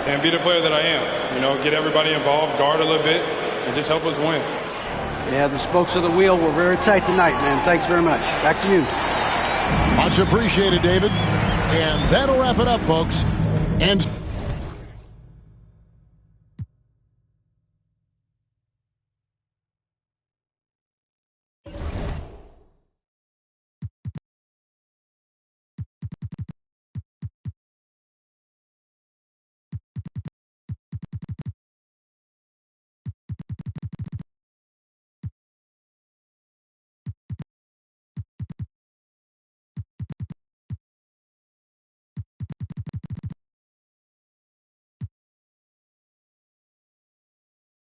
and be the player that I am. You know, get everybody involved, guard a little bit, and just help us win. Yeah, the spokes of the wheel were very tight tonight, man. Thanks very much. Back to you. Much appreciated, David. And that'll wrap it up, folks. And